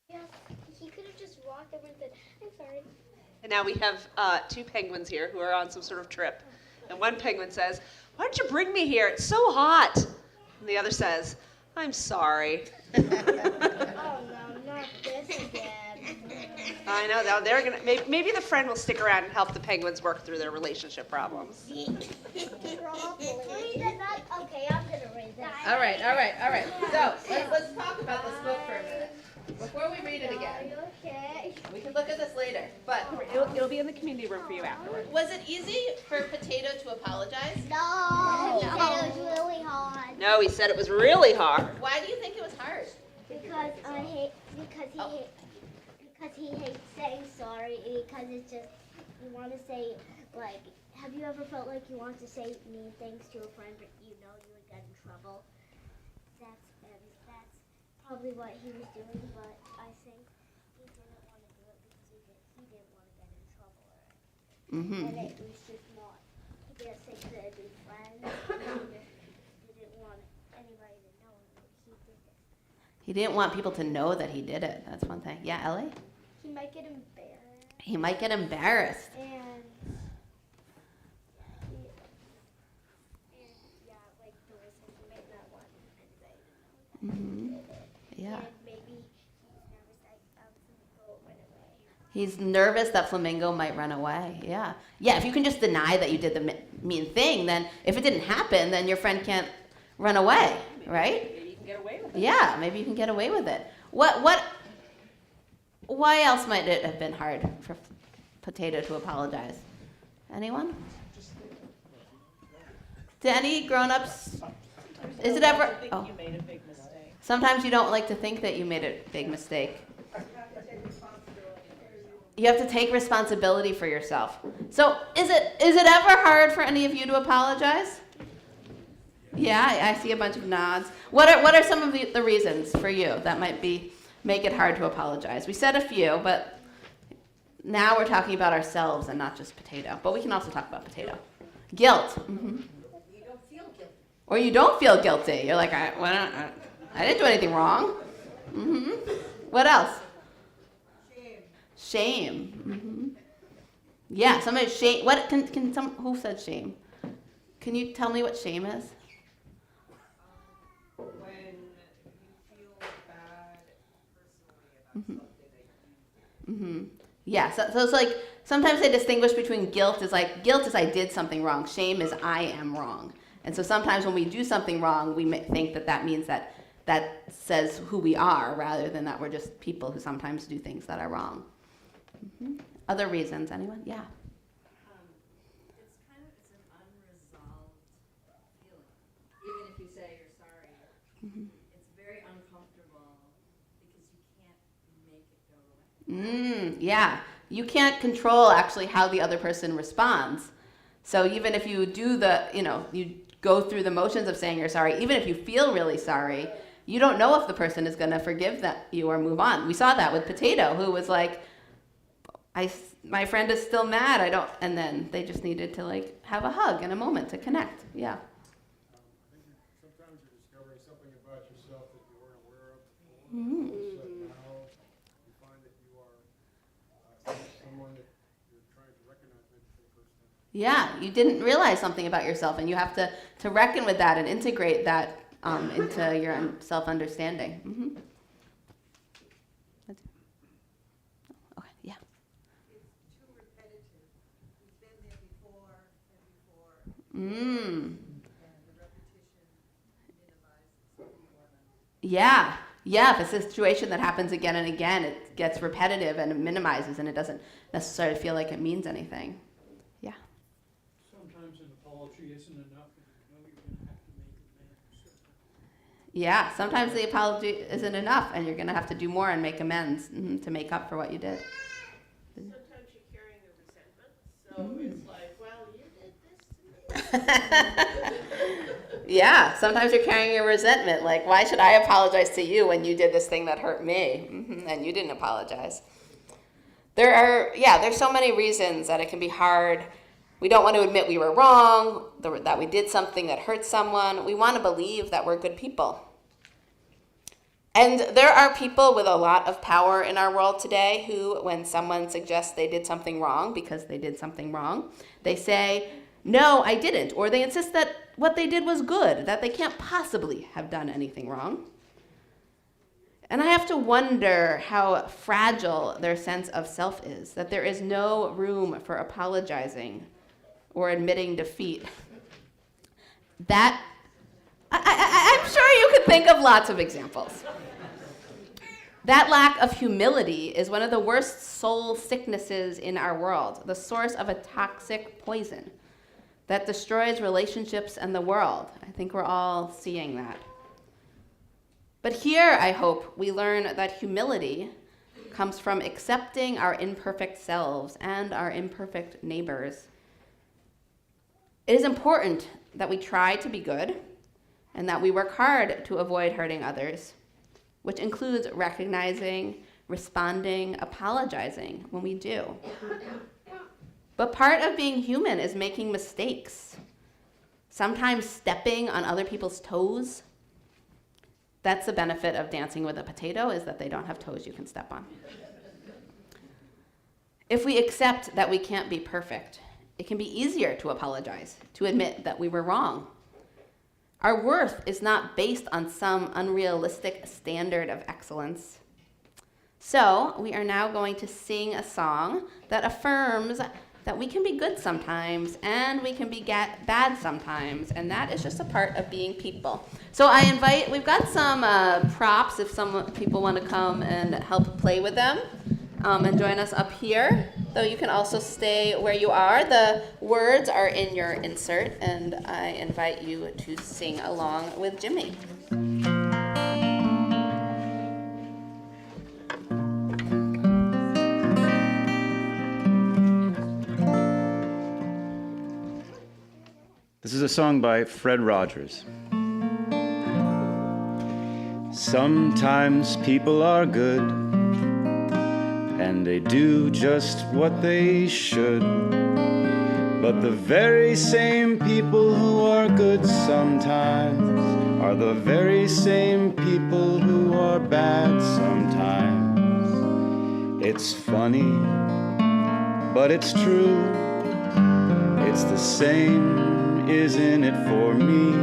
[SPEAKER 9] Yeah, he could have just walked over and said, I'm sorry.
[SPEAKER 6] And now we have two penguins here who are on some sort of trip. And one penguin says, why don't you bring me here? It's so hot. And the other says, I'm sorry.
[SPEAKER 9] Oh no, not this again.
[SPEAKER 6] I know, now they're gonna, maybe the friend will stick around and help the penguins work through their relationship problems.
[SPEAKER 9] Okay, I'm gonna raise that.
[SPEAKER 1] All right. So let's talk about this book for a minute. Before we read it again,
[SPEAKER 9] Okay.
[SPEAKER 1] we can look at this later. But
[SPEAKER 6] It'll be in the community room for you afterwards.
[SPEAKER 1] was it easy for Potato to apologize?
[SPEAKER 9] No, he said it was really hard.
[SPEAKER 6] No, he said it was really hard.
[SPEAKER 1] Why do you think it was hard?
[SPEAKER 9] Because he hates saying sorry, and because it's just, you want to say, like, have you ever felt like you want to say mean things to a friend, but you know you would get in trouble? That's probably what he was doing, but I think he didn't want to do it because he didn't want to get in trouble. And it was just not, he didn't think that it'd be friends, he didn't want anybody to know that he did it.
[SPEAKER 1] He didn't want people to know that he did it. That's one thing. Yeah, Ellie?
[SPEAKER 9] He might get embarrassed.
[SPEAKER 1] He might get embarrassed.
[SPEAKER 9] And yeah, like the reason he might not want anybody to know.
[SPEAKER 1] Yeah.
[SPEAKER 9] And maybe
[SPEAKER 1] He's nervous that Flamingo might run away. Yeah. Yeah, if you can just deny that you did the mean thing, then if it didn't happen, then your friend can't run away, right?
[SPEAKER 6] Maybe you can get away with it.
[SPEAKER 1] Yeah, maybe you can get away with it. Why else might it have been hard for Potato to apologize? Anyone? To any grown-ups? Is it ever? Oh.
[SPEAKER 8] You made a big mistake.
[SPEAKER 1] Sometimes you don't like to think that you made a big mistake. You have to take responsibility for yourself. So is it ever hard for any of you to apologize? Yeah, I see a bunch of nods. What are some of the reasons for you that might make it hard to apologize? We said a few, but now we're talking about ourselves and not just Potato. But we can also talk about Potato. Guilt. Mm-hmm.
[SPEAKER 11] You don't feel guilty.
[SPEAKER 1] Or you don't feel guilty. You're like, I didn't do anything wrong. Mm-hmm. What else? Shame. Mm-hmm. Yeah, somebody shame. What can some? Who said shame? Can you tell me what shame is?
[SPEAKER 11] When you feel bad personally about something that you
[SPEAKER 1] Mm-hmm. Yeah. So it's like sometimes they distinguish between guilt is I did something wrong. Shame is I am wrong. And so sometimes when we do something wrong, we think that means that says who we are rather than that we're just people who sometimes do things that are wrong. Mm-hmm. Other reasons, anyone? Yeah.
[SPEAKER 5] It's an unresolved feeling. Even if you say you're sorry, it's very uncomfortable because you can't make it go away.
[SPEAKER 1] Yeah, you can't control actually how the other person responds. So even if you do you go through the motions of saying you're sorry, even if you feel really sorry, you don't know if the person is going to forgive you or move on. We saw that with Potato, who was like, my friend is still mad. And then they just needed to have a hug and a moment to connect. Yeah.
[SPEAKER 10] I think sometimes you're discovering something about yourself that you weren't aware of before. So now you find that you are someone that you're trying to recognize maybe for the first time.
[SPEAKER 1] Yeah, you didn't realize something about yourself, and you have to reckon with that and integrate that into your self-understanding. Mm-hmm. Okay, yeah.
[SPEAKER 11] It's too repetitive. We've been there before and before.
[SPEAKER 1] Mm.
[SPEAKER 11] And the repetition minimizes what we want to.
[SPEAKER 1] Yeah, if it's a situation that happens again and again, it gets repetitive and it minimizes, and it doesn't necessarily feel like it means anything. Yeah.
[SPEAKER 13] Sometimes an apology isn't enough, and you know you're going to have to make amends.
[SPEAKER 1] Yeah, sometimes the apology isn't enough, and you're going to have to do more and make amends to make up for what you did.
[SPEAKER 11] Sometimes you're carrying a resentment, so it's like, well, you did this to me.
[SPEAKER 1] Yeah, sometimes you're carrying your resentment. Like, why should I apologize to you when you did this thing that hurt me? And you didn't apologize. There's so many reasons that it can be hard. We don't want to admit we were wrong, that we did something that hurt someone. We want to believe that we're good people. And there are people with a lot of power in our world today who, when someone suggests they did something wrong because they did something wrong, they say, no, I didn't. Or they insist that what they did was good, that they can't possibly have done anything wrong. And I have to wonder how fragile their sense of self is, that there is no room for apologizing or admitting defeat. That, I'm sure you could think of lots of examples. That lack of humility is one of the worst soul sicknesses in our world, the source of a toxic poison that destroys relationships and the world. I think we're all seeing that. But here, I hope, we learn that humility comes from accepting our imperfect selves and our imperfect neighbors. It is important that we try to be good and that we work hard to avoid hurting others, which includes recognizing, responding, apologizing when we do. But part of being human is making mistakes, sometimes stepping on other people's toes. That's the benefit of dancing with a potato, is that they don't have toes you can step on. If we accept that we can't be perfect, it can be easier to apologize, to admit that we were wrong. Our worth is not based on some unrealistic standard of excellence. So we are now going to sing a song that affirms that we can be good sometimes and we can be bad sometimes, and that is just a part of being people. So I invite, we've got some props if some people want to come and help play with them and join us up here, though you can also stay where you are. The words are in your insert, and I invite you to sing along with Jimmy.
[SPEAKER 2] This is a song by Fred Rogers. Sometimes people are good, and they do just what they should. But the very same people who are good sometimes are the very same people who are bad sometimes. It's funny, but it's true. It's the same, isn't it, for me?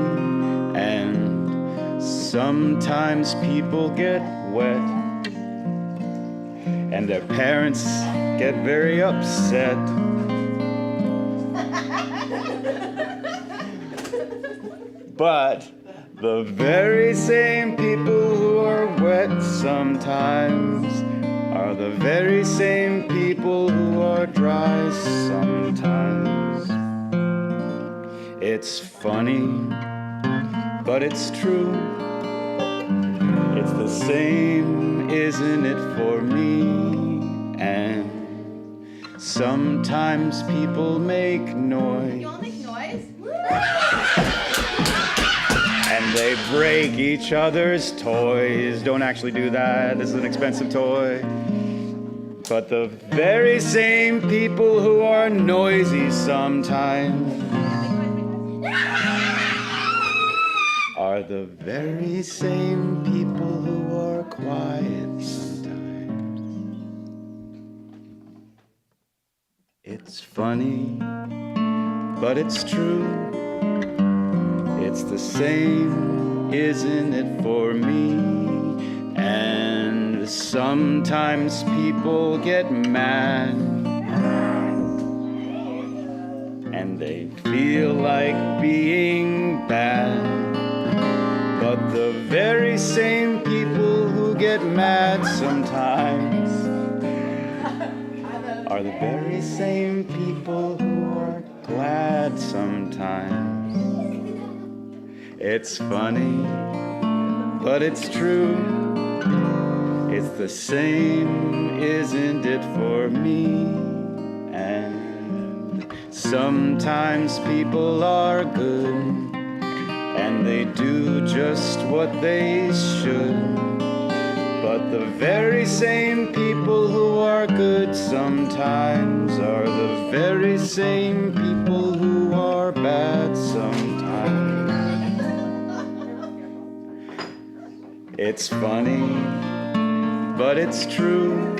[SPEAKER 2] And sometimes people get wet, and their parents get very upset. But the very same people who are wet sometimes are the very same people who are dry sometimes. It's funny, but it's true. It's the same, isn't it, for me? And sometimes people make noise.
[SPEAKER 1] You all make noise?
[SPEAKER 2] And they break each other's toys. Don't actually do that. This is an expensive toy. But the very same people who are noisy sometimes are the very same people who are quiet sometimes. It's funny, but it's true. It's the same, isn't it, for me? And sometimes people get mad and they feel like being bad. But the very same people who get mad sometimes are the very same people who are glad sometimes. It's funny, but it's true. It's the same, isn't it, for me? And sometimes people are good, and they do just what they should. But the very same people who are good sometimes are the very same people who are bad sometimes. It's funny, but it's true.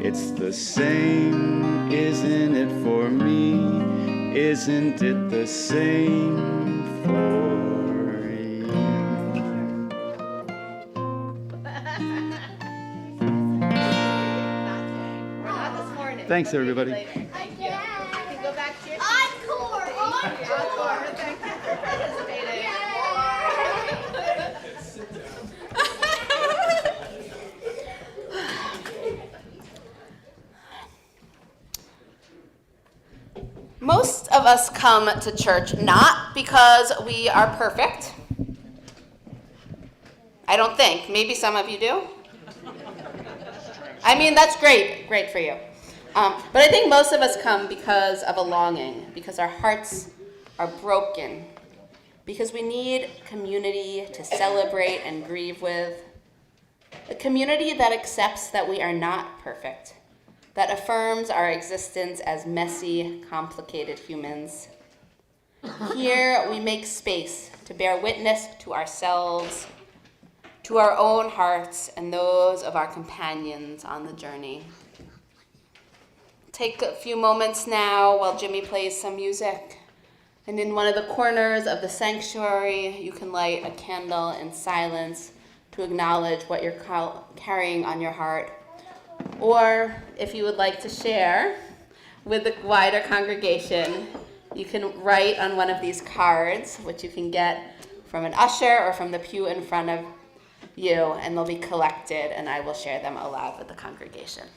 [SPEAKER 2] It's the same, isn't it, for me? Isn't it the same for you?
[SPEAKER 1] Not this morning.
[SPEAKER 2] Thanks, everybody.
[SPEAKER 1] Thank you. You can go back to your
[SPEAKER 9] Encore!
[SPEAKER 1] Encore. Thank you for participating. Most of us come to church not because we are perfect. I don't think. Maybe some of you do. I mean, that's great. Great for you. But I think most of us come because of a longing, because our hearts are broken, because we need community to celebrate and grieve with, a community that accepts that we are not perfect, that affirms our existence as messy, complicated humans. Here we make space to bear witness to ourselves, to our own hearts, and those of our companions on the journey. Take a few moments now while Jimmy plays some music, and in one of the corners of the sanctuary, you can light a candle in silence to acknowledge what you're carrying on your heart. Or if you would like to share with the wider congregation, you can write on one of these cards, which you can get from an usher or from the pew in front of you, and they'll be collected, and I will share them aloud with the congregation.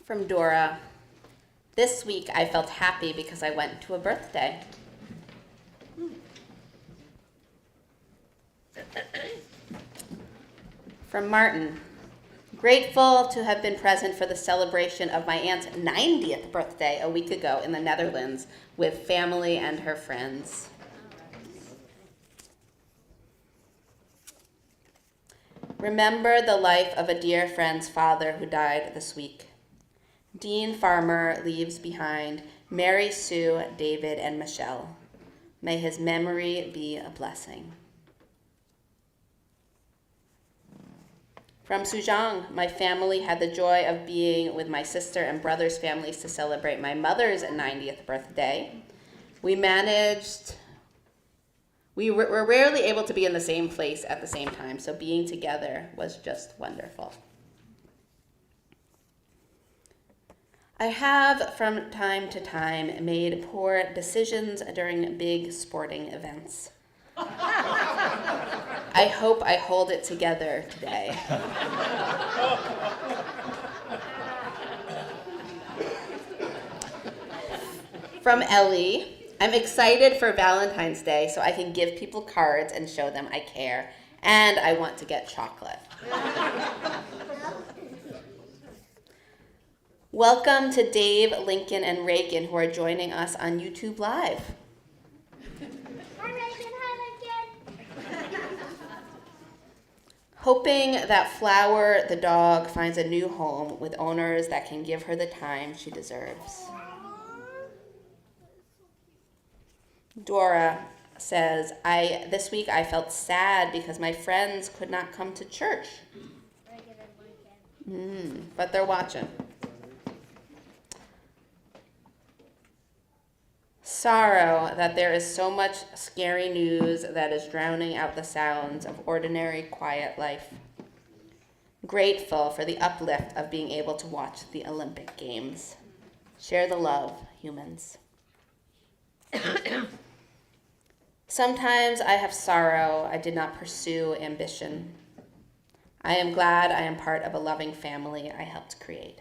[SPEAKER 1] From Dora, this week I felt happy because I went to a birthday. From Martin, grateful to have been present for the celebration of my aunt's 90th birthday a week ago in the Netherlands with family and her friends. Remember the life of a dear friend's father who died this week. Dean Farmer leaves behind Mary Sue, David, and Michelle. May his memory be a blessing. From Suzhang, my family had the joy of being with my sister and brother's families to celebrate my mother's 90th birthday. We were rarely able to be in the same place at the same time, so being together was just wonderful. I have, from time to time, made poor decisions during big sporting events. I hope I hold it together today. From Ellie, I'm excited for Valentine's Day so I can give people cards and show them I care, and I want to get chocolate. Welcome to Dave, Lincoln, and Reagan who are joining us on YouTube Live.
[SPEAKER 9] Hi, Reagan. Hi, Lincoln.
[SPEAKER 1] Hoping that Flower the dog finds a new home with owners that can give her the time she deserves. Dora says, this week I felt sad because my friends could not come to church. But they're watching. Sorrow that there is so much scary news that is drowning out the sounds of ordinary, quiet life. Grateful for the uplift of being able to watch the Olympic Games. Share the love, humans. Sometimes I have sorrow I did not pursue ambition. I am glad I am part of a loving family I helped create.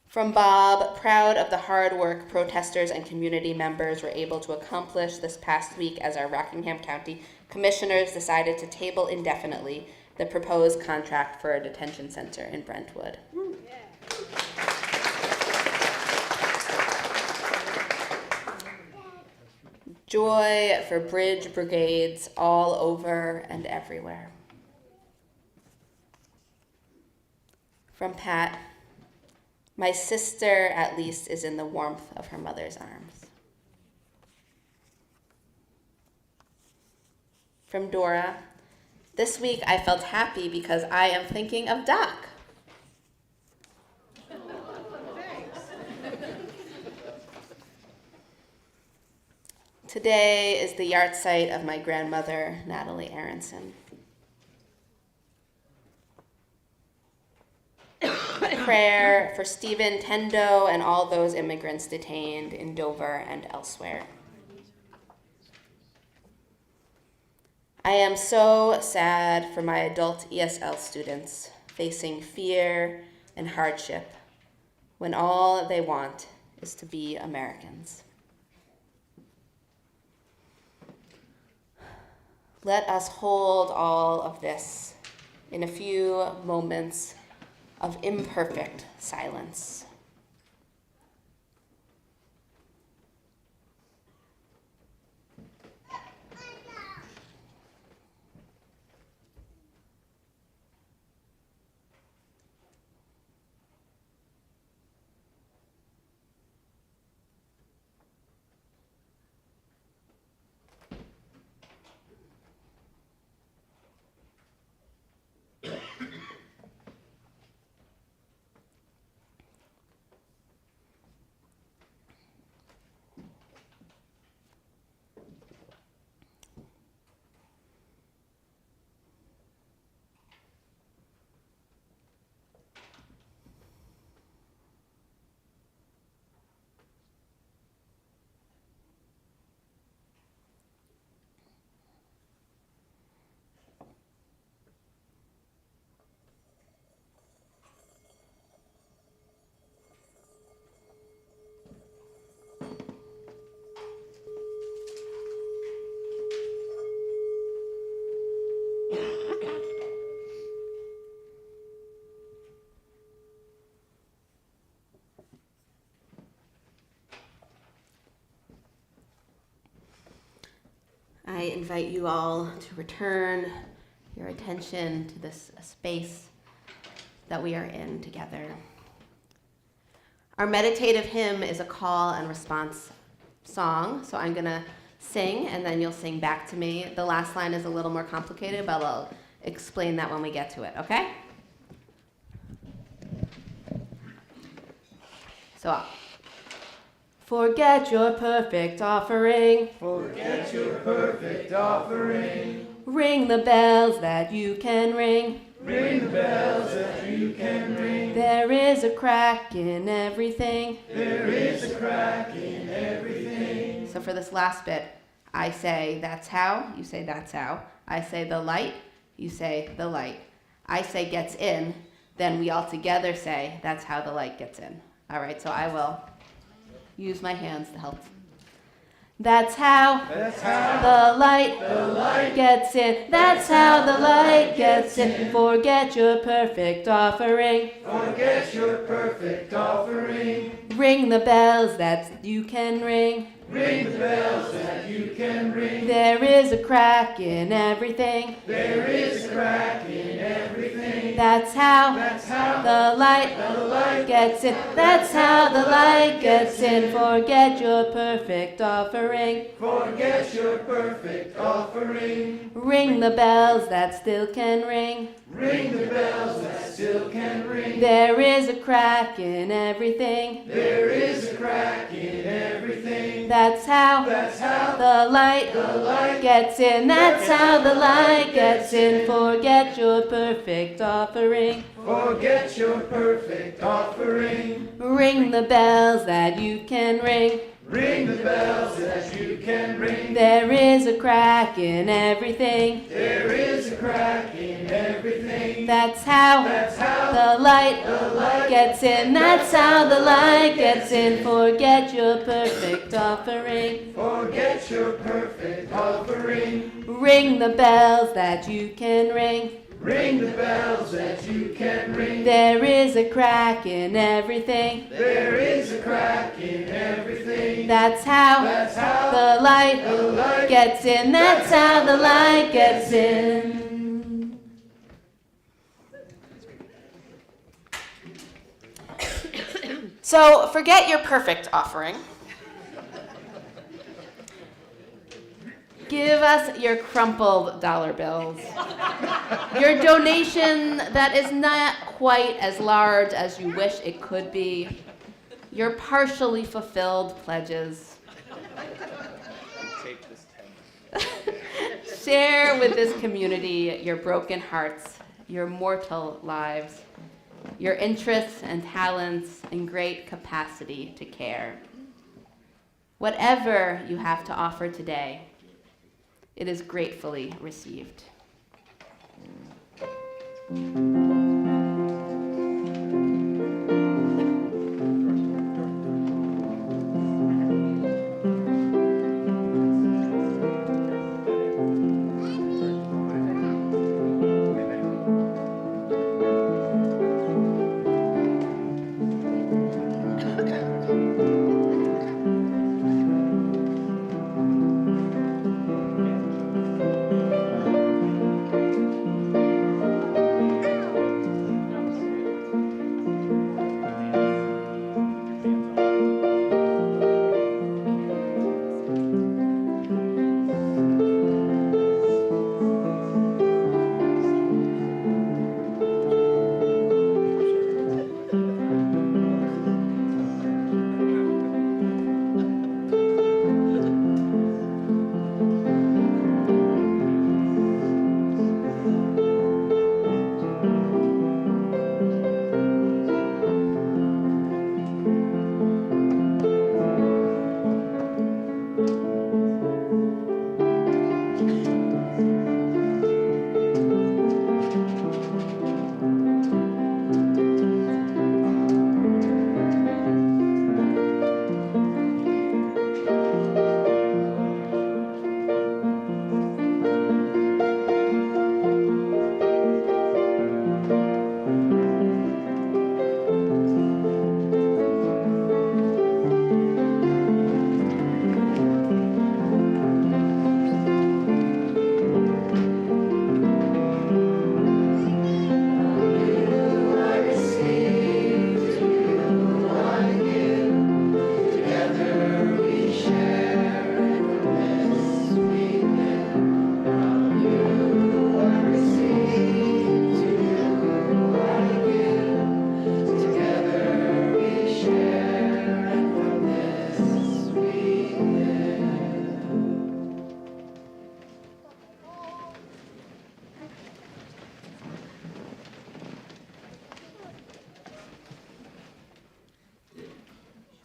[SPEAKER 1] From Bob, proud of the hard work protesters and community members were able to accomplish this past week as our Rockingham County commissioners decided to table indefinitely the proposed contract for a detention center in Brentwood. Joy for bridge brigades all over and everywhere. From Pat, my sister at least is in the warmth of her mother's arms. From Dora, this week I felt happy because I am thinking of Doc. Today is the yahrzeit of my grandmother, Natalie Aronson. Prayer for Stephen Tendo and all those immigrants detained in Dover and elsewhere. I am so sad for my adult ESL students facing fear and hardship when all they want is to be Americans. Let us hold all of this in a few moments of imperfect silence. I invite you all to return your attention to this space that we are in together. Our meditative hymn is a call and response song, so I'm going to sing and then you'll sing back to me. The last line is a little more complicated, but I'll explain that when we get to it, okay? So, forget your perfect offering.
[SPEAKER 2] Forget your perfect offering.
[SPEAKER 1] Ring the bells that you can ring.
[SPEAKER 2] Ring the bells that you can ring.
[SPEAKER 1] There is a crack in everything.
[SPEAKER 2] There is a crack in everything.
[SPEAKER 1] So for this last bit, I say that's how, you say that's how. I say the light, you say the light. I say gets in, then we all together say that's how the light gets in. All right, so I will use my hands to help. That's how the light gets in. That's how the light gets in. Forget your perfect offering.
[SPEAKER 2] Forget your perfect offering.
[SPEAKER 1] Ring the bells that you can ring.
[SPEAKER 2] Ring the bells that you can ring.
[SPEAKER 1] There is a crack in everything.
[SPEAKER 2] There is a crack in everything.
[SPEAKER 1] That's how the light gets in. That's how the light gets in. Forget your perfect offering.
[SPEAKER 2] Forget your perfect offering.
[SPEAKER 1] Ring the bells that still can ring.
[SPEAKER 2] Ring the bells that still can ring.
[SPEAKER 1] There is a crack in everything.
[SPEAKER 2] There is a crack in everything.
[SPEAKER 1] That's how the light gets in. That's how the light gets in. Forget your perfect offering.
[SPEAKER 2] Forget your perfect offering.
[SPEAKER 1] Ring the bells that you can ring.
[SPEAKER 2] Ring the bells that you can ring.
[SPEAKER 1] There is a crack in everything.
[SPEAKER 2] There is a crack in everything.
[SPEAKER 1] That's how the light gets in. That's how the light gets in. Forget your perfect offering.
[SPEAKER 2] Forget your perfect offering.
[SPEAKER 1] Ring the bells that you can ring.
[SPEAKER 2] Ring the bells that you can ring.
[SPEAKER 1] There is a crack in everything.
[SPEAKER 2] There is a crack in everything.
[SPEAKER 1] That's how the light gets in. That's how the light gets in. So forget your perfect offering. Give us your crumpled dollar bills. Your donation that is not quite as large as you wish it could be. Your partially fulfilled pledges.
[SPEAKER 2] Take this
[SPEAKER 1] Share with this community your broken hearts, your mortal lives, your interests and talents and great capacity to care. Whatever you have to offer today, it is gratefully received.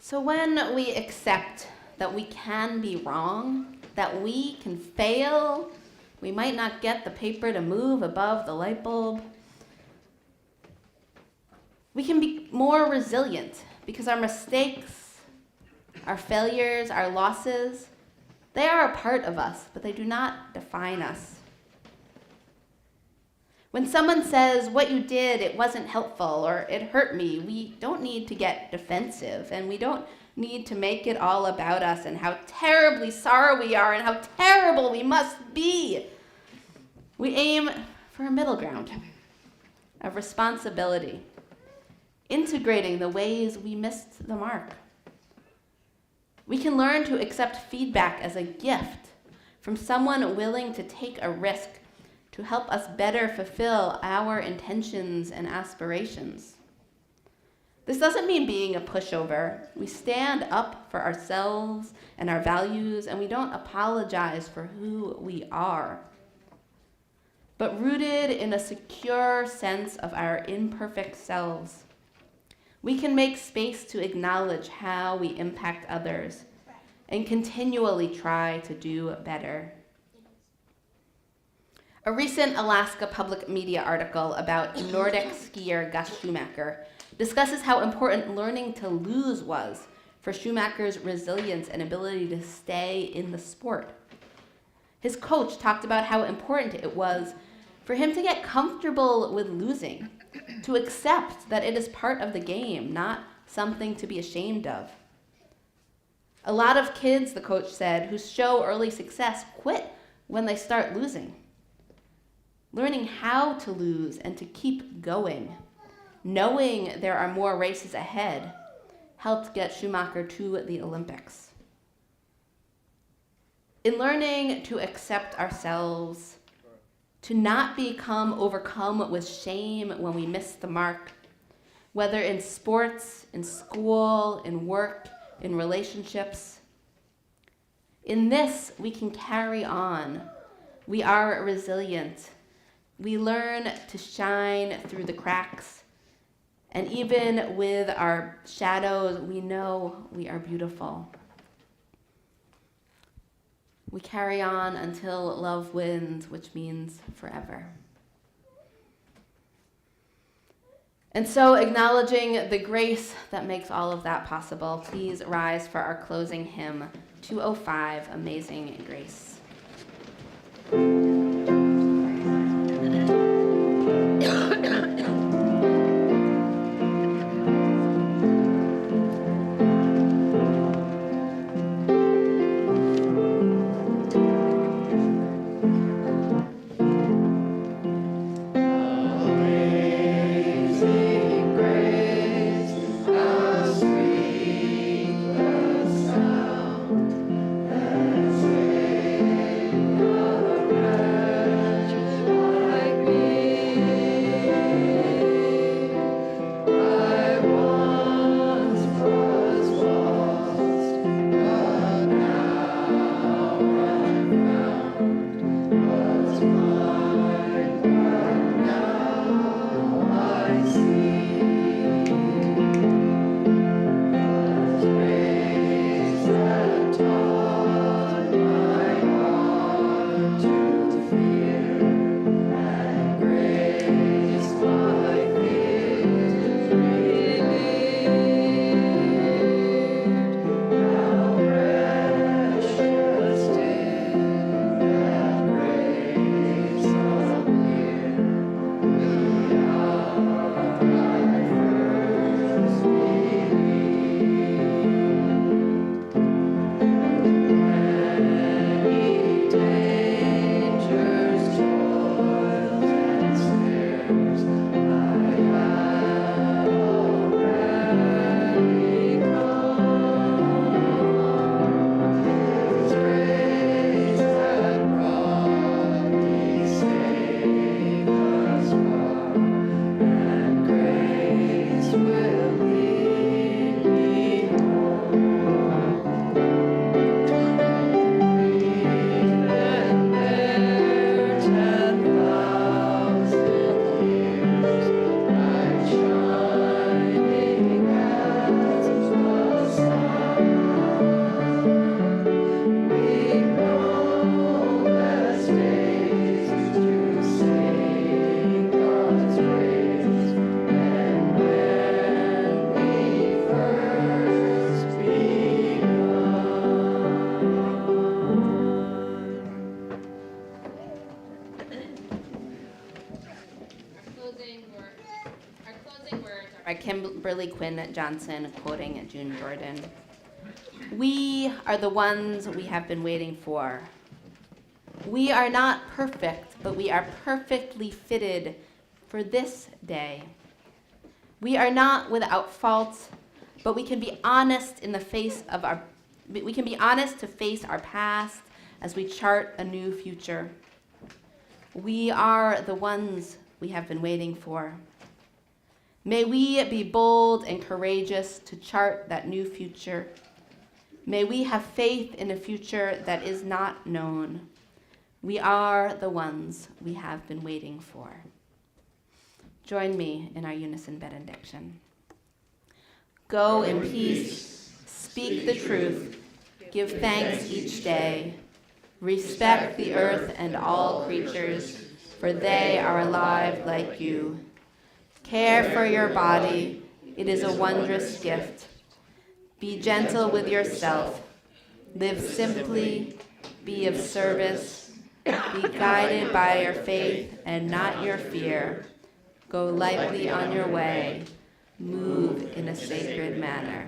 [SPEAKER 1] So when we accept that we can be wrong, that we can fail, we might not get the paper to move above the light bulb, we can be more resilient because our mistakes, our failures, our losses, they are a part of us, but they do not define us. When someone says, what you did, it wasn't helpful, or it hurt me, we don't need to get defensive, and we don't need to make it all about us and how terribly sorry we are and how terrible we must be. We aim for a middle ground of responsibility, integrating the ways we missed the mark. We can learn to accept feedback as a gift from someone willing to take a risk to help us better fulfill our intentions and aspirations. This doesn't mean being a pushover. We stand up for ourselves and our values, and we don't apologize for who we are. But rooted in a secure sense of our imperfect selves, we can make space to acknowledge how we impact others and continually try to do better. A recent Alaska Public Media article about Nordic skier Gus Schumacher discusses how important learning to lose was for Schumacher's resilience and ability to stay in the sport. His coach talked about how important it was for him to get comfortable with losing, to accept that it is part of the game, not something to be ashamed of. A lot of kids, the coach said, who show early success quit when they start losing. Learning how to lose and to keep going, knowing there are more races ahead, helped get Schumacher to the Olympics. In learning to accept ourselves, to not become overcome with shame when we miss the mark, whether in sports, in school, in work, in relationships. In this, we can carry on. We are resilient. We learn to shine through the cracks. And even with our shadows, we know we are beautiful. We carry on until love wins, which means forever. And so, acknowledging the grace that makes all of that possible, please rise for our closing hymn, 205, Amazing Grace.
[SPEAKER 2] Sweet the sound that saved
[SPEAKER 1] Kimberly Quinn Johnson, quoting June Jordan. We are the ones we have been waiting for. We are not perfect, but we are perfectly fitted for this day. We are not without fault, but we can be honest in the face of we can be honest to face our past as we chart a new future. We are the ones we have been waiting for. May we be bold and courageous to chart that new future. May we have faith in a future that is not known. We are the ones we have been waiting for. Join me in our unison benediction. Go in peace, speak the truth, give thanks each day, respect the earth and all creatures, for they are alive like you. Care for your body, it is a wondrous gift. Be gentle with yourself, live simply, be of service, be guided by your faith and not your fear. Go lightly on your way, move in a sacred manner.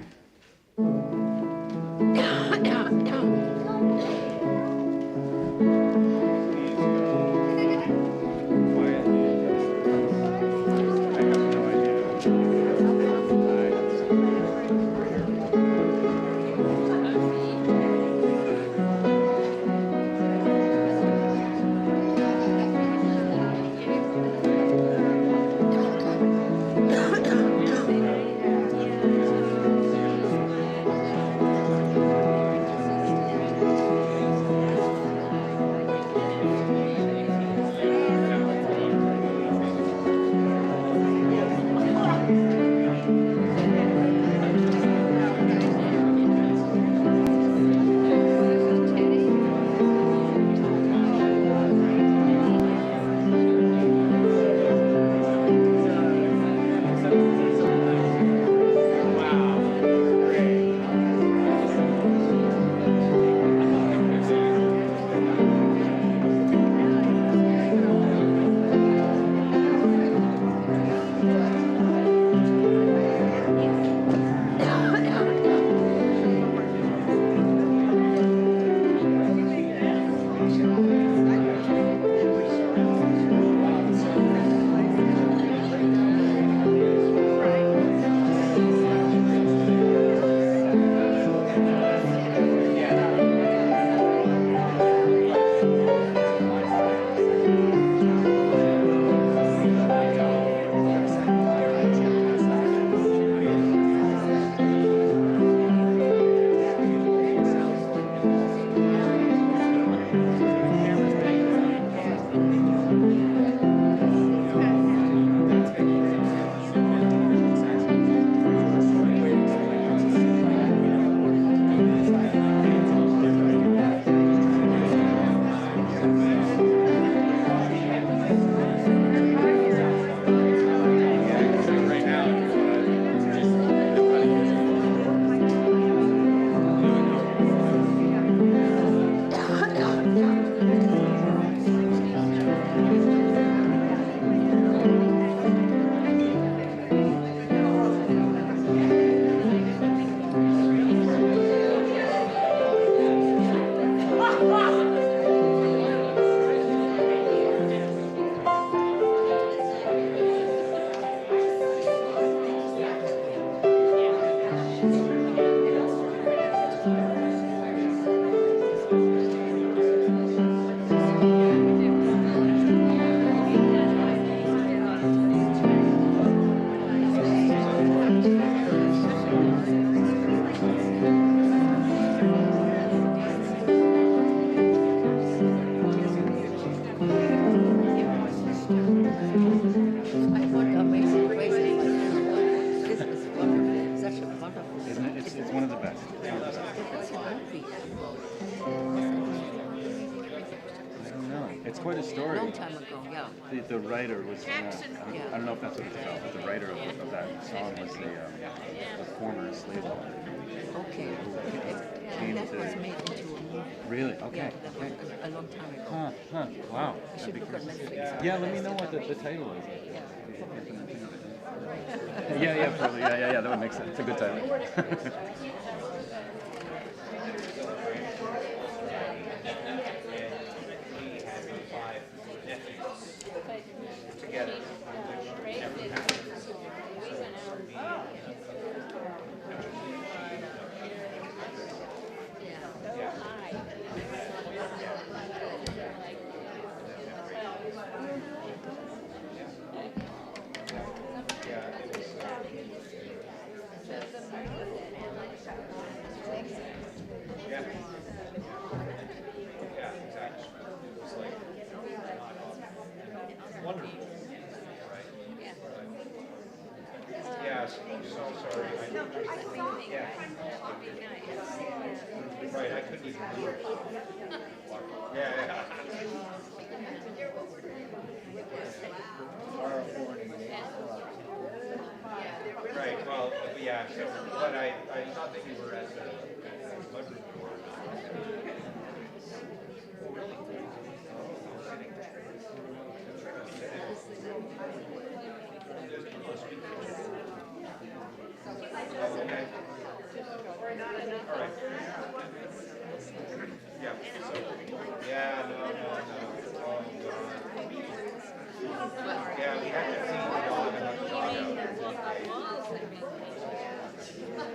[SPEAKER 2] It's quite a story.
[SPEAKER 14] Long time ago, yeah.
[SPEAKER 2] The writer was, I don't know if that's what it's about, but the writer of that song was the former slave owner.
[SPEAKER 14] Okay.
[SPEAKER 2] Who came
[SPEAKER 14] That
[SPEAKER 2] to
[SPEAKER 14] was made into a movie.
[SPEAKER 2] Really? Okay. Okay.
[SPEAKER 14] A long time ago.
[SPEAKER 2] Huh. Wow.
[SPEAKER 14] You should look on Netflix.
[SPEAKER 2] Yeah, let me know what the title is. Yeah, probably. Yeah, that would make sense. It's a good title.
[SPEAKER 15] Yes, so sorry. Right, I couldn't even do it. Yeah. Right, well, yeah, so, but I thought that you were at the mudroom door. Oh, really? Okay. All right. Yeah. So, yeah, no. Oh, God. Yeah, we had to feed the dog and let the dog out.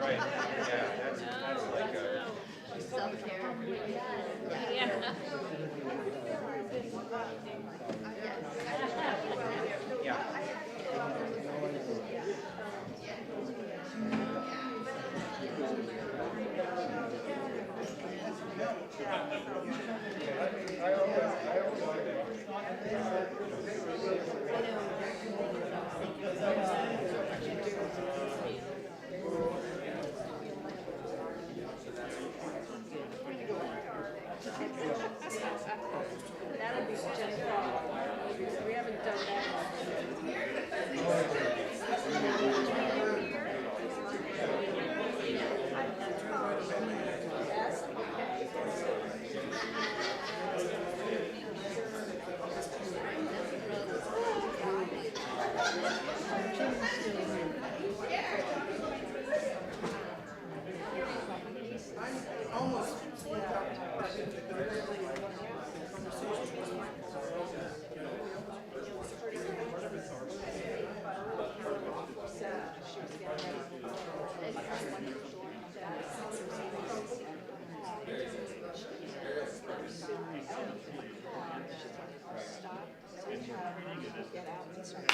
[SPEAKER 15] Right. Yeah, that's like a
[SPEAKER 1] Self-care.
[SPEAKER 15] yeah.
[SPEAKER 1] That'll be just we haven't done that. Get out and start